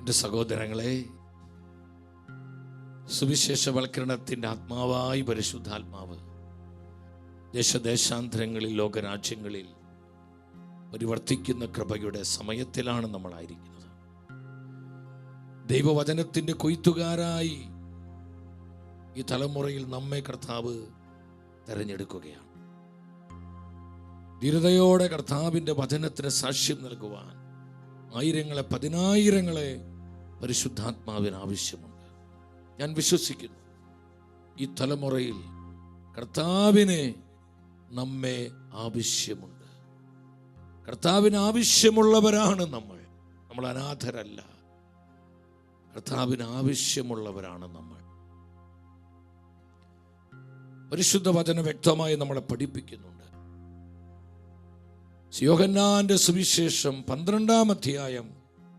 എൻ്റെ സഹോദരങ്ങളെ, സുവിശേഷവൽക്കരണത്തിൻ്റെ ആത്മാവായി പരിശുദ്ധാത്മാവ് ദേശദേശാന്തരങ്ങളിൽ, ലോകരാജ്യങ്ങളിൽ പരിവർത്തിക്കുന്ന കൃപയുടെ സമയത്തിലാണ് നമ്മളായിരിക്കുന്നത്. ദൈവവചനത്തിൻ്റെ കൊയ്ത്തുകാരായി ഈ തലമുറയിൽ നമ്മെ കർത്താവ് തെരഞ്ഞെടുക്കുകയാണ്. ധീരതയോടെ കർത്താവിൻ്റെ വചനത്തിന് സാക്ഷ്യം നൽകുവാൻ ആയിരങ്ങളെ, പതിനായിരങ്ങളെ പരിശുദ്ധാത്മാവിന് ആവശ്യമുണ്ട്. ഞാൻ വിശ്വസിക്കുന്നു ഈ തലമുറയിൽ കർത്താവിന് നമ്മെ ആവശ്യമുണ്ട്. കർത്താവിന് ആവശ്യമുള്ളവരാണ് നമ്മൾ. നമ്മൾ അനാഥരല്ല. കർത്താവിന് ആവശ്യമുള്ളവരാണ് നമ്മൾ. പരിശുദ്ധ വചനം വ്യക്തമായി നമ്മളെ പഠിപ്പിക്കുന്നുണ്ട്. യോഹന്നാന്റെ സുവിശേഷം 12-ാം അധ്യായം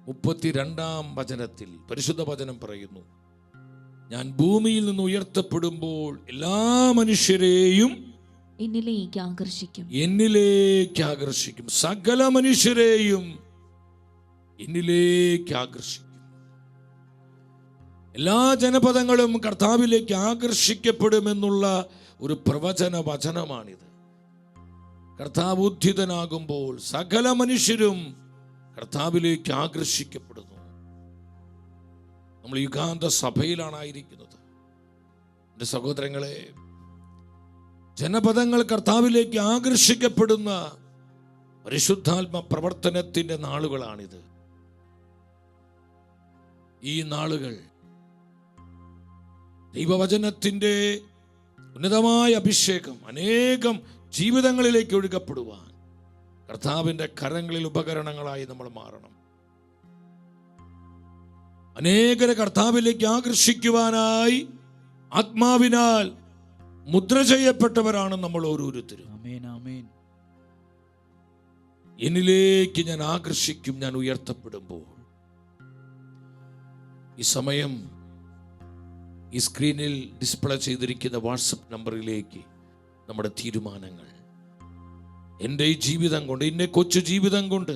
32-ാം വചനത്തിൽ പരിശുദ്ധ വചനം പറയുന്നു, ഞാൻ ഭൂമിയിൽ നിന്ന് ഉയർത്തപ്പെടുമ്പോൾ എല്ലാ മനുഷ്യരെയും എന്നിലേക്ക് ആകർഷിക്കും. സകല മനുഷ്യരെയും എന്നിലേക്ക് ആകർഷിക്കും. എല്ലാ ജനപദങ്ങളും കർത്താവിലേക്ക് ആകർഷിക്കപ്പെടുമെന്നുള്ള ഒരു പ്രവചന വചനമാണിത്. കർത്താവ് ഉദ്ധിതനാകുമ്പോൾ സകല മനുഷ്യരും കർത്താവിലേക്ക് ആകർഷിക്കപ്പെടുന്നു. നമ്മൾ യുഗാന്ത സഭയിലാണ് ആയിരിക്കുന്നത്. എൻ്റെ സഹോദരങ്ങളെ, ജനപദങ്ങൾ കർത്താവിലേക്ക് ആകർഷിക്കപ്പെടുന്ന പരിശുദ്ധാത്മ പ്രവർത്തനത്തിൻ്റെ നാളുകളാണിത്. ഈ നാളുകൾ ദൈവവചനത്തിൻ്റെ ഉന്നതമായ അഭിഷേകം അനേകം ജീവിതങ്ങളിലേക്ക് ഒഴുകപ്പെടുവാൻ കർത്താവിൻ്റെ കരങ്ങളിൽ ഉപകരണങ്ങളായി നമ്മൾ മാറണം. അനേകരെ കർത്താവിലേക്ക് ആകർഷിക്കുവാനായി ആത്മാവിനാൽ മുദ്ര ചെയ്യപ്പെട്ടവരാണ് നമ്മൾ ഓരോരുത്തരും. എന്നിലേക്ക് ഞാൻ ആകർഷിക്കും, ഞാൻ ഉയർത്തപ്പെടുമ്പോൾ. ഈ സമയം ഈ സ്ക്രീനിൽ ഡിസ്പ്ലേ ചെയ്തിരിക്കുന്ന വാട്സപ്പ് നമ്പറിലേക്ക് നമ്മുടെ തീരുമാനങ്ങൾ, എൻ്റെ ഈ ജീവിതം കൊണ്ട്, എൻ്റെ കൊച്ചു ജീവിതം കൊണ്ട്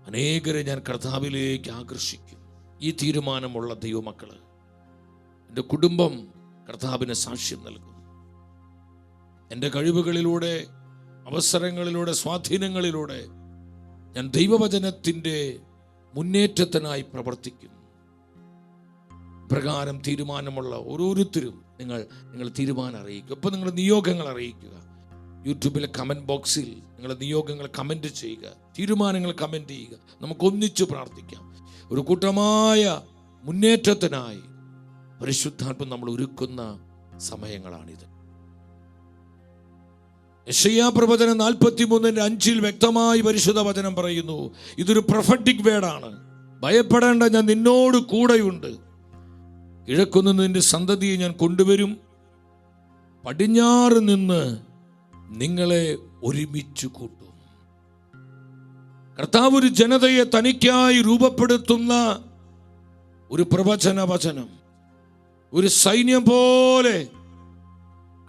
അനേകരെ ഞാൻ കർത്താവിലേക്ക് ആകർഷിക്കും. ഈ തീരുമാനമുള്ള ദൈവമക്കള്, എൻ്റെ കുടുംബം കർത്താവിന് സാക്ഷ്യം നൽകും. എൻ്റെ കഴിവുകളിലൂടെ, അവസരങ്ങളിലൂടെ, സ്വാധീനങ്ങളിലൂടെ ഞാൻ ദൈവവചനത്തിൻ്റെ മുന്നേറ്റത്തിനായി പ്രവർത്തിക്കും. പ്രകാരം തീരുമാനമുള്ള ഓരോരുത്തരും നിങ്ങൾ തീരുമാനം അറിയിക്കുക. ഒപ്പം നിങ്ങളുടെ നിയോഗങ്ങൾ അറിയിക്കുക. യൂട്യൂബിലെ കമൻറ്റ് ബോക്സിൽ നിങ്ങളുടെ നിയോഗങ്ങൾ കമൻറ്റ് ചെയ്യുക, തീരുമാനങ്ങൾ കമൻറ്റ് ചെയ്യുക. നമുക്കൊന്നിച്ചു പ്രാർത്ഥിക്കാം. ഒരു കൂട്ടമായ മുന്നേറ്റത്തിനായി പരിശുദ്ധാത്മ നമ്മൾ ഒരുക്കുന്ന സമയങ്ങളാണിത്. യെശയ്യാ പ്രവചനം 43:5 വ്യക്തമായി പരിശുദ്ധ വചനം പറയുന്നു, ഇതൊരു പ്രൊഫറ്റിക് വേർഡാണ്. ഭയപ്പെടേണ്ട, ഞാൻ നിന്നോട് കൂടെയുണ്ട്. കിഴക്കുനിന്ന് നിന്റെ സന്തതിയെ ഞാൻ കൊണ്ടുവരും, പടിഞ്ഞാറ് നിന്ന് നിങ്ങളെ ഒരുമിച്ച് കൂട്ടും. കർത്താവ് ഒരു ജനതയെ തനിക്കായി രൂപപ്പെടുത്തുന്ന ഒരു പ്രവചന വചനം, ഒരു സൈന്യം പോലെ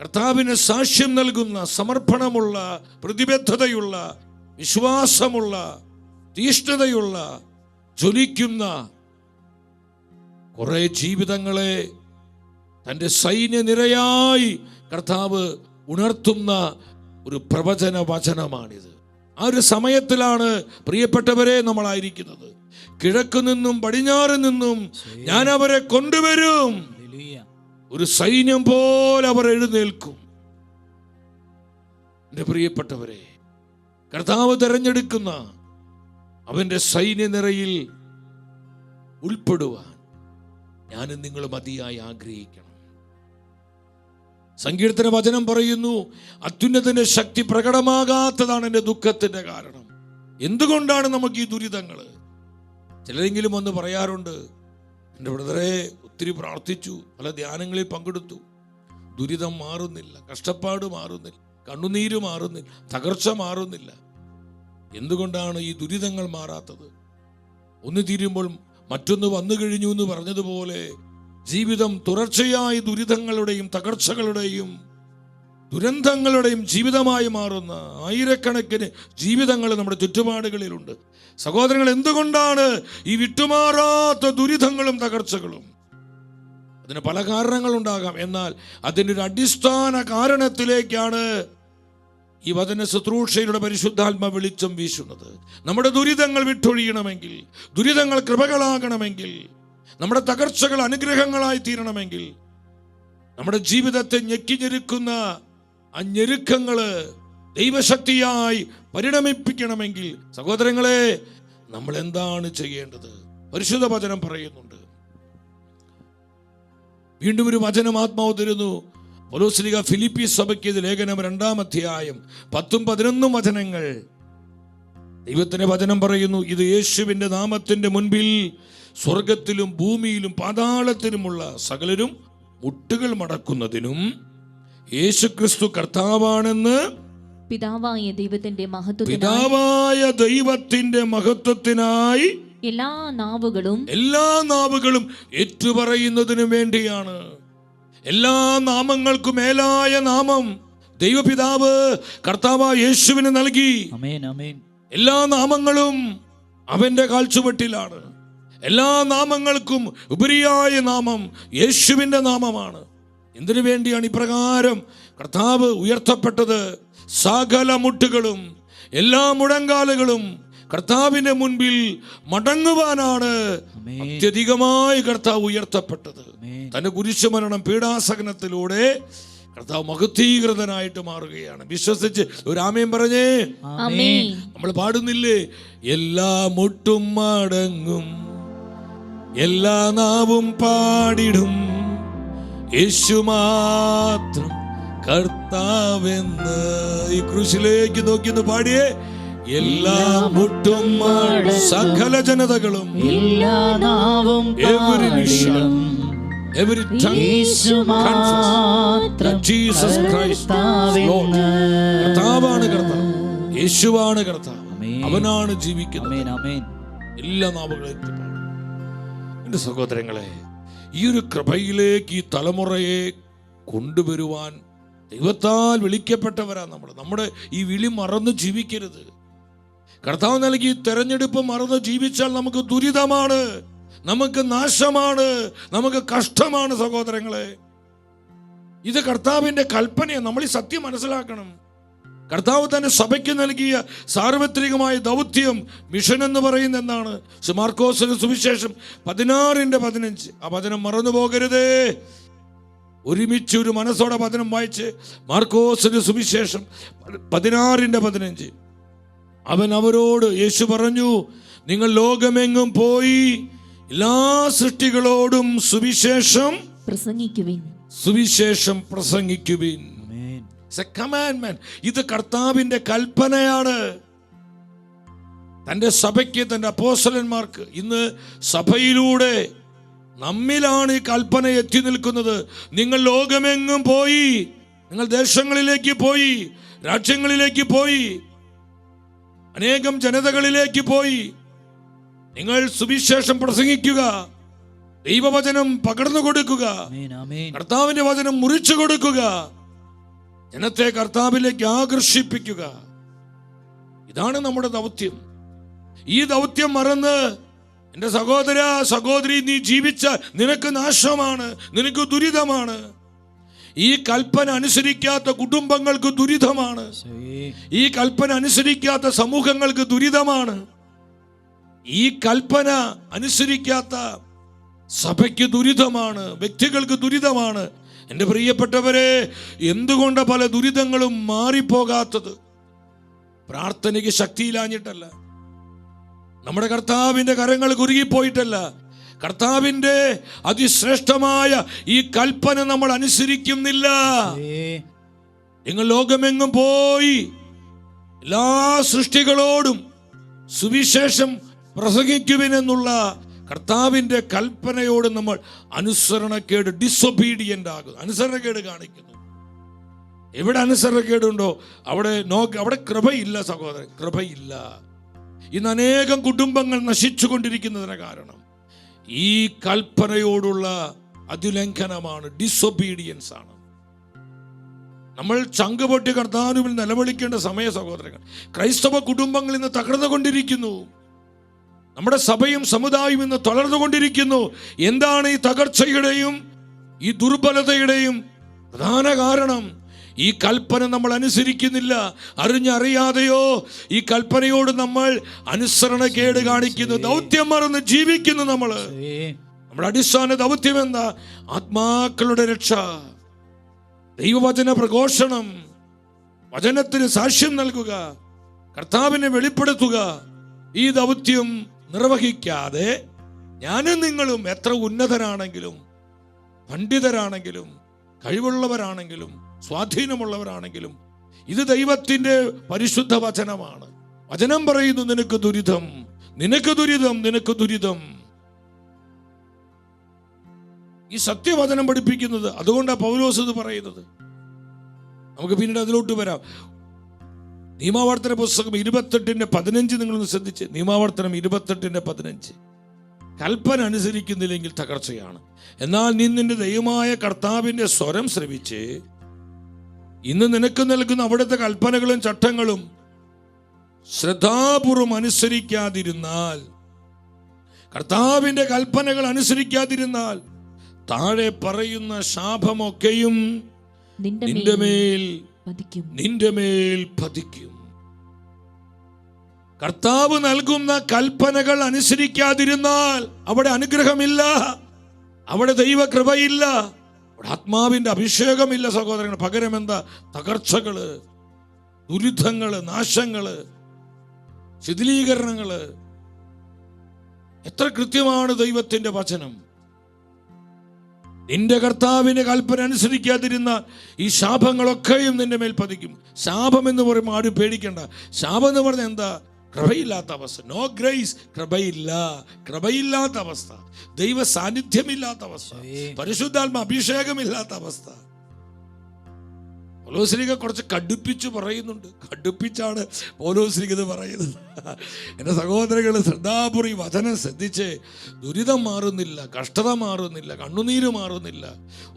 കർത്താവിന് സാക്ഷ്യം നൽകുന്ന, സമർപ്പണമുള്ള, പ്രതിബദ്ധതയുള്ള, വിശ്വാസമുള്ള, തീഷ്ണതയുള്ള, ജ്വലിക്കുന്ന കുറെ ജീവിതങ്ങളെ തൻ്റെ സൈന്യനിരയായി കർത്താവ് ഉണർത്തുന്ന ഒരു പ്രവചന വചനമാണിത്. ആ ഒരു സമയത്തിലാണ് പ്രിയപ്പെട്ടവരെ നമ്മളായിരിക്കുന്നത്. കിഴക്ക് നിന്നും പടിഞ്ഞാറ് നിന്നും ഞാൻ അവരെ കൊണ്ടുവരും. ഒരു സൈന്യം പോലെ അവർ എഴുന്നേൽക്കും. എൻ്റെ പ്രിയപ്പെട്ടവരെ, കർത്താവ് തെരഞ്ഞെടുക്കുന്ന അവൻ്റെ സൈന്യനിരയിൽ ഉൾപ്പെടുവാൻ ഞാനും നിങ്ങളും അതിയായി ആഗ്രഹിക്കണം. സങ്കീർത്തന വചനം പറയുന്നു, അത്യുന്നതന്റെ ശക്തി പ്രകടമാകാത്തതാണ് എൻ്റെ ദുഃഖത്തിന്റെ കാരണം. എന്തുകൊണ്ടാണ് നമുക്ക് ഈ ദുരിതങ്ങൾ? ചിലരെങ്കിലും വന്ന് പറയാറുണ്ട്, എൻ്റെ ബ്രദറെ ഒത്തിരി പ്രാർത്ഥിച്ചു, പല ധ്യാനങ്ങളിൽ പങ്കെടുത്തു, ദുരിതം മാറുന്നില്ല, കഷ്ടപ്പാട് മാറുന്നില്ല, കണ്ണുനീര് മാറുന്നില്ല, തകർച്ച മാറുന്നില്ല. എന്തുകൊണ്ടാണ് ഈ ദുരിതങ്ങൾ മാറാത്തത്? ഒന്ന് തീരുമ്പോൾ മറ്റൊന്ന് വന്നു കഴിഞ്ഞു എന്ന് പറഞ്ഞതുപോലെ ജീവിതം തുടർച്ചയായി ദുരിതങ്ങളുടെയും തകർച്ചകളുടെയും ദുരന്തങ്ങളുടെയും ജീവിതമായി മാറുന്ന ആയിരക്കണക്കിന് ജീവിതങ്ങൾ നമ്മുടെ ചുറ്റുപാടുകളിലുണ്ട്. സഹോദരങ്ങൾ, എന്തുകൊണ്ടാണ് ഈ വിട്ടുമാറാത്ത ദുരിതങ്ങളും തകർച്ചകളും? അതിന് പല കാരണങ്ങളുണ്ടാകാം. എന്നാൽ അതിൻ്റെ ഒരു അടിസ്ഥാന കാരണത്തിലേക്കാണ് ഈ വചന ശുശ്രൂഷയിലൂടെ പരിശുദ്ധാത്മ വെളിച്ചം വീശുന്നത്. നമ്മുടെ ദുരിതങ്ങൾ വിട്ടൊഴിയണമെങ്കിൽ, ദുരിതങ്ങൾ കൃപകളാകണമെങ്കിൽ, നമ്മുടെ തകർച്ചകൾ അനുഗ്രഹങ്ങളായി തീരണമെങ്കിൽ, നമ്മുടെ ജീവിതത്തെ ഞെരുക്കുന്ന ആ ഞെരുക്കങ്ങള് ദൈവശക്തിയായി പരിണമിപ്പിക്കണമെങ്കിൽ സഹോദരങ്ങളെ, നമ്മൾ എന്താണ് ചെയ്യേണ്ടത്? പരിശുദ്ധ വചനം പറയുന്നുണ്ട്. വീണ്ടും ഒരു വചനം ആത്മാവ് തരുന്നു. പൗലോസ്ലീഹ ഫിലിപ്പി സഭയ്ക്ക് ഇത് ലേഖനം 2-ാം അധ്യായം 10-11 വചനങ്ങൾ. ദൈവത്തിന്റെ വചനം പറയുന്നു, ഇത് യേശുവിന്റെ നാമത്തിന്റെ മുൻപിൽ സ്വർഗത്തിലും ഭൂമിയിലും പാതാളത്തിലുമുള്ള സകലരും മുട്ടുകൾ മടക്കുന്നതിനും യേശുക്രിസ്തു കർത്താവാണെന്ന് പിതാവായ ദൈവത്തിന്റെ മഹത്വത്തിനായി എല്ലാ നാവുകളും ഏറ്റുപറയുന്നതിനു വേണ്ടിയാണ്. എല്ലാ നാമങ്ങൾക്കും മേലായ നാമം ദൈവപിതാവ് കർത്താവായ യേശുവിന് നൽകി. എല്ലാ നാമങ്ങളും അവന്റെ കാൽച്ചുവട്ടിലാണ്. എല്ലാ നാമങ്ങൾക്കും ഉപരിയായ നാമം യേശുവിന്റെ നാമമാണ്. എന്തിനു വേണ്ടിയാണ് ഇപ്രകാരം കർത്താവ് ഉയർത്തപ്പെട്ടത്? സകല മുട്ടുകളും എല്ലാ മുഴങ്കാലുകളും കർത്താവിന്റെ മുൻപിൽ മടങ്ങുവാനാണ് അത്യധികമായി കർത്താവ് ഉയർത്തപ്പെട്ടത്. തന്റെ കുരിശുമരണം പീഡാസഹനത്തിലൂടെ കർത്താവ് മഹത്വീകൃതനായിട്ട് മാറുകയാണ്. വിശ്വസിച്ച് ഒരു ആമേൻ പറഞ്ഞേ. നമ്മൾ പാടുന്നില്ലേ, എല്ലാ മുട്ടും മടങ്ങും, എല്ലാ നാവും പാടിടും, യേശു മാത്രം കർത്താവെന്ന്. ഈ ക്രൂശിലേക്ക് നോക്കിയൊന്ന് പാടിയേ. എല്ലാ മുട്ടും സകല ജനതകളും, എല്ലാ നാവും പാടിടും, every tongue confess Jesus Christ Lord. കർത്താവാണ് കർത്താവ്, യേശുവാണ് കർത്താവ്, അവനാണ് ജീവിക്കുന്നത്. എല്ലാ നാവുകളും. എൻ്റെ സഹോദരങ്ങളെ, ഈ ഒരു കൃപയിലേക്ക് ഈ തലമുറയെ കൊണ്ടുവരുവാൻ ദൈവത്താൽ വിളിക്കപ്പെട്ടവരാ നമ്മൾ. നമ്മുടെ ഈ വിളി മറന്ന് ജീവിക്കരുത്. കർത്താവ് നൽകി തെരഞ്ഞെടുപ്പ് മറന്ന് ജീവിച്ചാൽ നമുക്ക് ദുരിതമാണ്, നമുക്ക് നാശമാണ്, നമുക്ക് കഷ്ടമാണ്. സഹോദരങ്ങളെ, ഇത് കർത്താവിന്റെ കൽപ്പനയാണ്. നമ്മൾ ഈ സത്യം മനസ്സിലാക്കണം. കർത്താവ് തന്നെ സഭയ്ക്ക് നൽകിയ സാർവത്രികമായ ദൗത്യം, മിഷൻ എന്ന് പറയുന്ന എന്താണ്? മാർക്കോസിന്റെ സുവിശേഷം 16:15. ആ വചനം മറന്നു പോകരുതേ. ഒരുമിച്ച് ഒരു മനസ്സോടെ വചനം വായിച്ച് മാർക്കോസിന്റെ സുവിശേഷം 16:15. അവൻ അവരോട്, യേശു പറഞ്ഞു, നിങ്ങൾ ലോകമെങ്ങും പോയി എല്ലാ സൃഷ്ടികളോടും സുവിശേഷം പ്രസംഗിക്കുവിൻ. ഇത് കർത്താവിന്റെ കൽപ്പനയാണ്. തന്റെ സഭയ്ക്ക്, തന്റെ അപ്പോസ്തലന്മാർക്ക്. ഇന്ന് സഭയിലൂടെ നമ്മിലാണ് ഈ കൽപ്പന എത്തി നിൽക്കുന്നത്. നിങ്ങൾ ലോകമെങ്ങും പോയി, നിങ്ങൾ ദേശങ്ങളിലേക്ക് പോയി, രാജ്യങ്ങളിലേക്ക് പോയി, അനേകം ജനതകളിലേക്ക് പോയി നിങ്ങൾ സുവിശേഷം പ്രസംഗിക്കുക, ദൈവവചനം പകർന്നു കൊടുക്കുക, കർത്താവിന്റെ വചനം മുറിച്ചു കൊടുക്കുക, ജനത്തെ കർത്താവിലേക്ക് ആകർഷിപ്പിക്കുക. ഇതാണ് നമ്മുടെ ദൗത്യം. ഈ ദൗത്യം മറന്ന് എൻ്റെ സഹോദര സഹോദരി, നീ ജീവിച്ച നിനക്ക് നാശമാണ്, നിനക്ക് ദുരിതമാണ്. ഈ കൽപ്പന അനുസരിക്കാത്ത കുടുംബങ്ങൾക്ക് ദുരിതമാണ്. ഈ കൽപ്പന അനുസരിക്കാത്ത സമൂഹങ്ങൾക്ക് ദുരിതമാണ്. ഈ കൽപ്പന അനുസരിക്കാത്ത സഭയ്ക്ക് ദുരിതമാണ്, വ്യക്തികൾക്ക് ദുരിതമാണ്. എൻ്റെ പ്രിയപ്പെട്ടവരെ, എന്തുകൊണ്ട് പല ദുരിതങ്ങളും മാറിപ്പോകാത്തത്? പ്രാർത്ഥനയ്ക്ക് ശക്തിയില്ലാഞ്ഞിട്ടല്ല, നമ്മുടെ കർത്താവിൻ്റെ കരങ്ങൾ കുറുകിപ്പോയിട്ടല്ല. കർത്താവിൻ്റെ അതിശ്രേഷ്ഠമായ ഈ കൽപ്പന നമ്മൾ അനുസരിക്കുന്നില്ല. നിങ്ങൾ ലോകമെങ്ങും പോയി എല്ലാ സൃഷ്ടികളോടും സുവിശേഷം പ്രസംഗിക്കുവിനെന്നുള്ള കർത്താവിൻ്റെ കൽപ്പനയോട് നമ്മൾ അനുസരണക്കേട്, ഡിസൊബീഡിയൻ്റ് ആകും, അനുസരണക്കേട് കാണിക്കുന്നു. എവിടെ അനുസരണക്കേടുണ്ടോ അവിടെ കൃപയില്ല സഹോദരൻ, കൃപയില്ല. ഇന്ന് അനേകം കുടുംബങ്ങൾ നശിച്ചു കൊണ്ടിരിക്കുന്നതിന് കാരണം ഈ കൽപ്പനയോടുള്ള അതിലംഘനമാണ്, ഡിസൊബീഡിയൻസ് ആണ്. നമ്മൾ ചങ്കുപൊട്ടി കർത്താവിൽ നിലവിളിക്കേണ്ട സമയ സഹോദരങ്ങൾ. ക്രൈസ്തവ കുടുംബങ്ങൾ ഇന്ന് തകർന്നുകൊണ്ടിരിക്കുന്നു. നമ്മുടെ സഭയും സമുദായവും ഇന്ന് തളർന്നുകൊണ്ടിരിക്കുന്നു. എന്താണ് ഈ തകർച്ചയുടെയും ഈ ദുർബലതയുടെയും പ്രധാന കാരണം? ഈ കൽപ്പന നമ്മൾ അനുസരിക്കുന്നില്ല. അറിഞ്ഞറിയാതെയോ ഈ കൽപ്പനയോട് നമ്മൾ അനുസരണക്കേട് കാണിക്കുന്നു. ദൗത്യം മറന്ന് ജീവിക്കുന്നു. നമ്മുടെ അടിസ്ഥാന ദൗത്യം എന്താ? ആത്മാക്കളുടെ രക്ഷ, ദൈവവചന പ്രഘോഷണം, വചനത്തിന് സാക്ഷ്യം നൽകുക, കർത്താവിനെ വെളിപ്പെടുത്തുക. ഈ ദൗത്യം നിർവഹിക്കാതെ ഞാനും നിങ്ങളും എത്ര ഉന്നതരാണെങ്കിലും, പണ്ഡിതരാണെങ്കിലും, കഴിവുള്ളവരാണെങ്കിലും, സ്വാധീനമുള്ളവരാണെങ്കിലും, ഇത് ദൈവത്തിന്റെ പരിശുദ്ധ വചനമാണ്. വചനം പറയുന്നു, നിനക്ക് ദുരിതം, നിനക്ക് ദുരിതം, നിനക്ക് ദുരിതം. ഈ സത്യവചനം പഠിപ്പിക്കുന്നത്. അതുകൊണ്ടാണ് പൗലോസ് ഇത് പറയുന്നത്. നമുക്ക് പിന്നീട് അതിലോട്ട് വരാം. നിയമാവർത്തന പുസ്തകം 28:15 നിങ്ങളൊന്ന് ശ്രദ്ധിച്ച്. നിയമാവർത്തനം 28:15. കൽപ്പന അനുസരിക്കുന്നില്ലെങ്കിൽ തകർച്ചയാണ്. എന്നാൽ നീ നിന്റെ ദൈവമായ കർത്താവിന്റെ സ്വരം ശ്രവിച്ച് ഇന്ന് നിനക്ക് നൽകുന്ന അവിടുത്തെ കൽപ്പനകളും ചട്ടങ്ങളും ശ്രദ്ധാപൂർവം അനുസരിക്കാതിരുന്നാൽ, കർത്താവിന്റെ കൽപ്പനകൾ അനുസരിക്കാതിരുന്നാൽ താഴെ പറയുന്ന ശാപമൊക്കെയും നിന്റെ മേൽ പതിക്കും. കർത്താവ് നൽകുന്ന കൽപ്പനകൾ അനുസരിക്കാതിരുന്നാൽ അവിടെ അനുഗ്രഹമില്ല, അവിടെ ദൈവകൃപയില്ല, അവിടെ ആത്മാവിന്റെ അഭിഷേകമില്ല സഹോദരങ്ങൾ. പകരം എന്താ? തകർച്ചകള്, ദുരിതങ്ങള്, നാശങ്ങള്, ശിഥിലീകരണങ്ങള്. എത്ര കൃത്യമാണ് ദൈവത്തിന്റെ വചനം. നിന്റെ കർത്താവിന്റെ കൽപ്പന അനുസരിക്കാതിരുന്നാൽ ഈ ശാപങ്ങളൊക്കെയും നിന്റെ മേൽ പതിക്കും. ശാപം എന്ന് പറയുമ്പോൾ ആരും പേടിക്കണ്ട. ശാപം എന്ന് പറഞ്ഞാൽ എന്താ? കൃപയില്ലാത്ത അവസ്ഥ. നോ ഗ്രേസ്, കൃപയില്ലാത്ത അവസ്ഥ, ദൈവ സാന്നിധ്യമില്ലാത്ത അവസ്ഥ, പരിശുദ്ധാത്മ അഭിഷേകമില്ലാത്ത അവസ്ഥ. പൗലോസ്ലീഹ കുറച്ച് കടുപ്പിച്ച് പറയുന്നുണ്ട്. കടുപ്പിച്ചാണ് പൗലോസ്ലീഹ ഇത് പറയുന്നത്. എൻ്റെ സഹോദരങ്ങൾ, ശ്രദ്ധാപൂർവ്വം വചനം ശ്രദ്ധിച്ച്. ദുരിതം മാറുന്നില്ല, കഷ്ടത മാറുന്നില്ല, കണ്ണുനീര് മാറുന്നില്ല.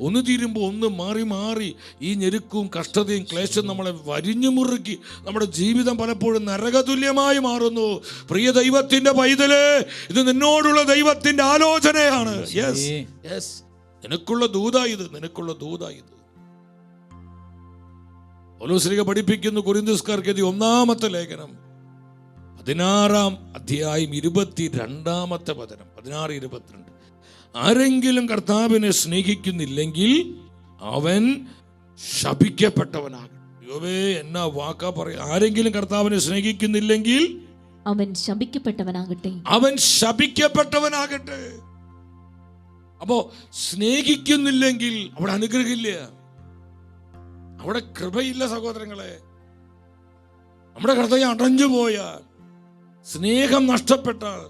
ഒന്ന് തീരുമ്പോൾ ഒന്ന് മാറി മാറി ഈ ഞെരുക്കും കഷ്ടതയും ക്ലേശവും നമ്മളെ വരിഞ്ഞു മുറുക്കി നമ്മുടെ ജീവിതം പലപ്പോഴും നരകതുല്യമായി മാറുന്നു. പ്രിയ ദൈവത്തിന്റെ പൈതല്, ഇത് നിന്നോടുള്ള ദൈവത്തിന്റെ ആലോചനയാണ്. യെസ് യെസ്, നിനക്കുള്ള ദൂതായത്, നിനക്കുള്ള ദൂതായത്. പൗലോസ്ലീഹ പഠിപ്പിക്കുന്നു. കൊരിന്ത്യസ്കാർക്ക് എഴുതിയ 1-ാമത്തെ ലേഖനം 16-ാം അധ്യായം 22-ാമത്തെ വചനം, 16-22. ആരെങ്കിലും കർത്താവിനെ സ്നേഹിക്കുന്നില്ലെങ്കിൽ അവൻ ശപിക്കപ്പെട്ടവനാകട്ടെ. യോവേ, എന്നാ വാക്കാ പറയാ. ആരെങ്കിലും കർത്താവിനെ സ്നേഹിക്കുന്നില്ലെങ്കിൽ അവൻ ശപിക്കപ്പെട്ടവനാകട്ടെ, അവൻ ശപിക്കപ്പെട്ടവനാകട്ടെ. അപ്പോ സ്നേഹിക്കുന്നില്ലെങ്കിൽ അവിടെ അനുഗ്രഹമില്ല, അവിടെ കൃപയില്ല സഹോദരങ്ങളെ. നമ്മുടെ ഹൃദയം അടഞ്ഞു പോയാൽ, സ്നേഹം നഷ്ടപ്പെട്ടാൽ,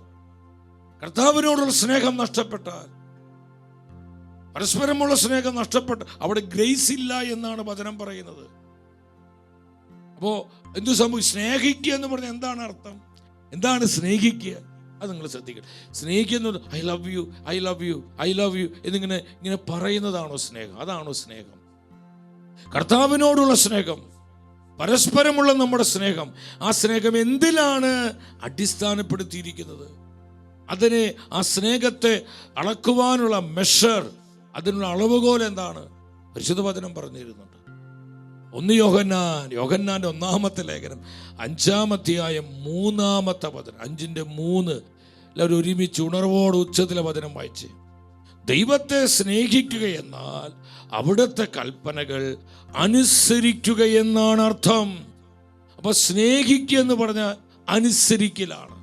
കർത്താവിനോടുള്ള സ്നേഹം നഷ്ടപ്പെട്ടാൽ, പരസ്പരമുള്ള സ്നേഹം നഷ്ടപ്പെട്ട അവിടെ ഗ്രേസ് ഇല്ല എന്നാണ് വചനം പറയുന്നത്. അപ്പോ എന്തു സംഭവിക്കും? സ്നേഹിക്കുക എന്ന് പറഞ്ഞാൽ എന്താണ് അർത്ഥം? എന്താണ് സ്നേഹിക്കുക? അത് നിങ്ങൾ ശ്രദ്ധിക്കണം. സ്നേഹിക്കുന്നത് I love you, I love you, I love you എന്നിങ്ങനെ പറയുന്നതാണോ സ്നേഹം? അതാണോ സ്നേഹം? കർത്താവിനോടുള്ള സ്നേഹം, പരസ്പരമുള്ള നമ്മുടെ സ്നേഹം, ആ സ്നേഹം എന്തിലാണ് അടിസ്ഥാനപ്പെടുത്തിയിരിക്കുന്നത്? അതിനെ, ആ സ്നേഹത്തെ അളക്കുവാനുള്ള മെഷർ, അതിനുള്ള അളവുകോൽ എന്താണ്? പരിശുദ്ധ വചനം പറഞ്ഞിരുന്നുണ്ട്. 1 യോഹന്നാന്റെ 1-ാമത്തെ ലേഖനം 5-ാം അധ്യായം 3-ാമത്തെ വചനം, 5:3. എല്ലാവരും ഒരുമിച്ച് ഉണർവോട് ഉച്ചത്തിലെ വചനം വായിച്ച്. ദൈവത്തെ സ്നേഹിക്കുക എന്നാൽ അവിടുത്തെ കൽപ്പനകൾ അനുസരിക്കുക എന്നാണ് അർത്ഥം. അപ്പൊ സ്നേഹിക്കുക എന്ന് പറഞ്ഞാൽ അനുസരിക്കലാണ്.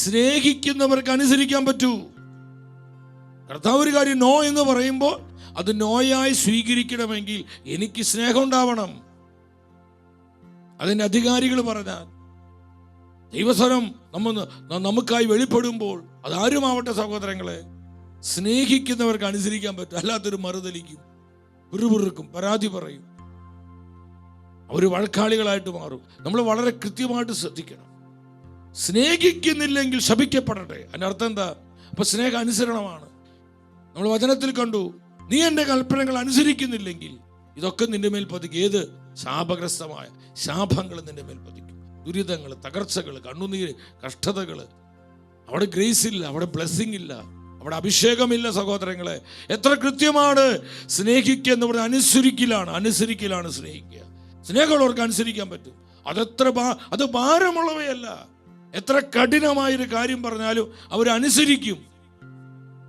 സ്നേഹിക്കുന്നവർക്ക് അനുസരിക്കാൻ പറ്റൂ. കർത്താവ് ഒരു കാര്യം നോ എന്ന് പറയുമ്പോൾ അത് നോയായി സ്വീകരിക്കണമെങ്കിൽ എനിക്ക് സ്നേഹം ഉണ്ടാവണം. അതിൻ്റെ അധികാരികൾ പറഞ്ഞാൽ, ദൈവസ്വരം നമുക്കായി വെളിപ്പെടുമ്പോൾ അതാരുമാവട്ടെ സഹോദരങ്ങളെ, സ്നേഹിക്കുന്നവർക്ക് അനുസരിക്കാൻ പറ്റും. അല്ലാത്തൊരു മറുതലിക്കും, പിറുപിറുക്കും, പരാതി പറയും, അവർ വഴക്കാളികളായിട്ട് മാറും. നമ്മൾ വളരെ കൃത്യമായിട്ട് ശ്രദ്ധിക്കണം. സ്നേഹിക്കുന്നില്ലെങ്കിൽ ശപിക്കപ്പെടട്ടെ. അതിൻ്റെ അർത്ഥം എന്താ? അപ്പൊ സ്നേഹ അനുസരണമാണ്. നമ്മൾ വചനത്തിൽ കണ്ടു, നീ എൻ്റെ കൽപ്പനകൾ അനുസരിക്കുന്നില്ലെങ്കിൽ ഇതൊക്കെ നിന്റെ മേൽ പതിക്കും. ഏത് ശാപഗ്രസ്തമായ ശാപങ്ങൾ നിന്റെ മേൽ പതിക്കും. ദുരിതങ്ങൾ, തകർച്ചകൾ, കണ്ണുനീര്, കഷ്ടതകൾ. അവിടെ ഗ്രേസ് ഇല്ല, അവിടെ ബ്ലെസ്സിങ് ഇല്ല, അവിടെ അഭിഷേകമില്ല. സഹോദരങ്ങളെ, എത്ര കൃത്യമാണ് സ്നേഹിക്കുക എന്ന് പറഞ്ഞാൽ അനുസരിക്കലാണ് സ്നേഹിക്കുക. സ്നേഹമുള്ളവർക്ക് അനുസരിക്കാൻ പറ്റും. അത് ഭാരമുള്ളവയല്ല. എത്ര കഠിനമായൊരു കാര്യം പറഞ്ഞാലും അവരനുസരിക്കും.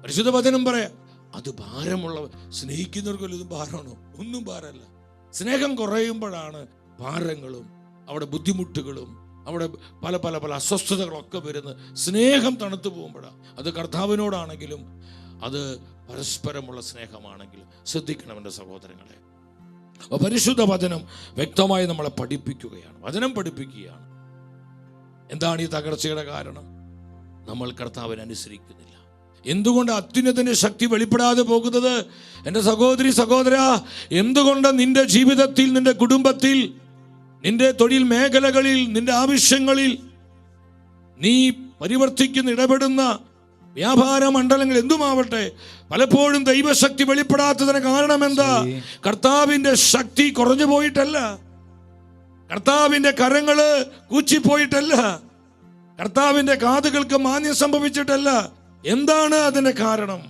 പരിശുദ്ധ വചനം പറയാം, അത് ഭാരമുള്ളവ. സ്നേഹിക്കുന്നവർക്കൊന്നും ഇത് ഭാരമാണോ? ഒന്നും ഭാരമല്ല. സ്നേഹം കുറയുമ്പോഴാണ് ഭാരങ്ങളും അവിടെ ബുദ്ധിമുട്ടുകളും അവിടെ പല പല പല അസ്വസ്ഥതകളൊക്കെ വരുന്നത്. സ്നേഹം തണുത്തു പോകുമ്പോഴാണ്. അത് കർത്താവിനോടാണെങ്കിലും അത് പരസ്പരമുള്ള സ്നേഹമാണെങ്കിലും ശ്രദ്ധിക്കണം എൻ്റെ സഹോദരങ്ങളെ. അപ്പോൾ പരിശുദ്ധ വചനം വ്യക്തമായി നമ്മളെ പഠിപ്പിക്കുകയാണ്. വചനം പഠിപ്പിക്കുകയാണ്. എന്താണ് ഈ തകർച്ചയുടെ കാരണം? നമ്മൾ കർത്താവിനെ അനുസരിക്കുന്നില്ല. എന്തുകൊണ്ട് അത്യുന്നതന്റെ ശക്തി വെളിപ്പെടാതെ പോകുന്നത്? എൻ്റെ സഹോദരി, സഹോദര, എന്തുകൊണ്ട് നിന്റെ ജീവിതത്തിൽ, നിന്റെ കുടുംബത്തിൽ, നിന്റെ തൊഴിൽ മേഖലകളിൽ, നിന്റെ ആവശ്യങ്ങളിൽ നീ പരിവർത്തിക്കുന്ന, ഇടപെടുന്ന വ്യാപാര മണ്ഡലങ്ങൾ എന്തുമാവട്ടെ, പലപ്പോഴും ദൈവശക്തി വെളിപ്പെടാത്തതിന് കാരണം എന്താ? കർത്താവിന്റെ ശക്തി കുറഞ്ഞു പോയിട്ടല്ല, കർത്താവിന്റെ കരങ്ങള് കൂച്ചിപ്പോയിട്ടല്ല, കർത്താവിന്റെ കാതുകൾക്ക് മാന്യം സംഭവിച്ചിട്ടല്ല. എന്താണ് അതിന്റെ കാരണം?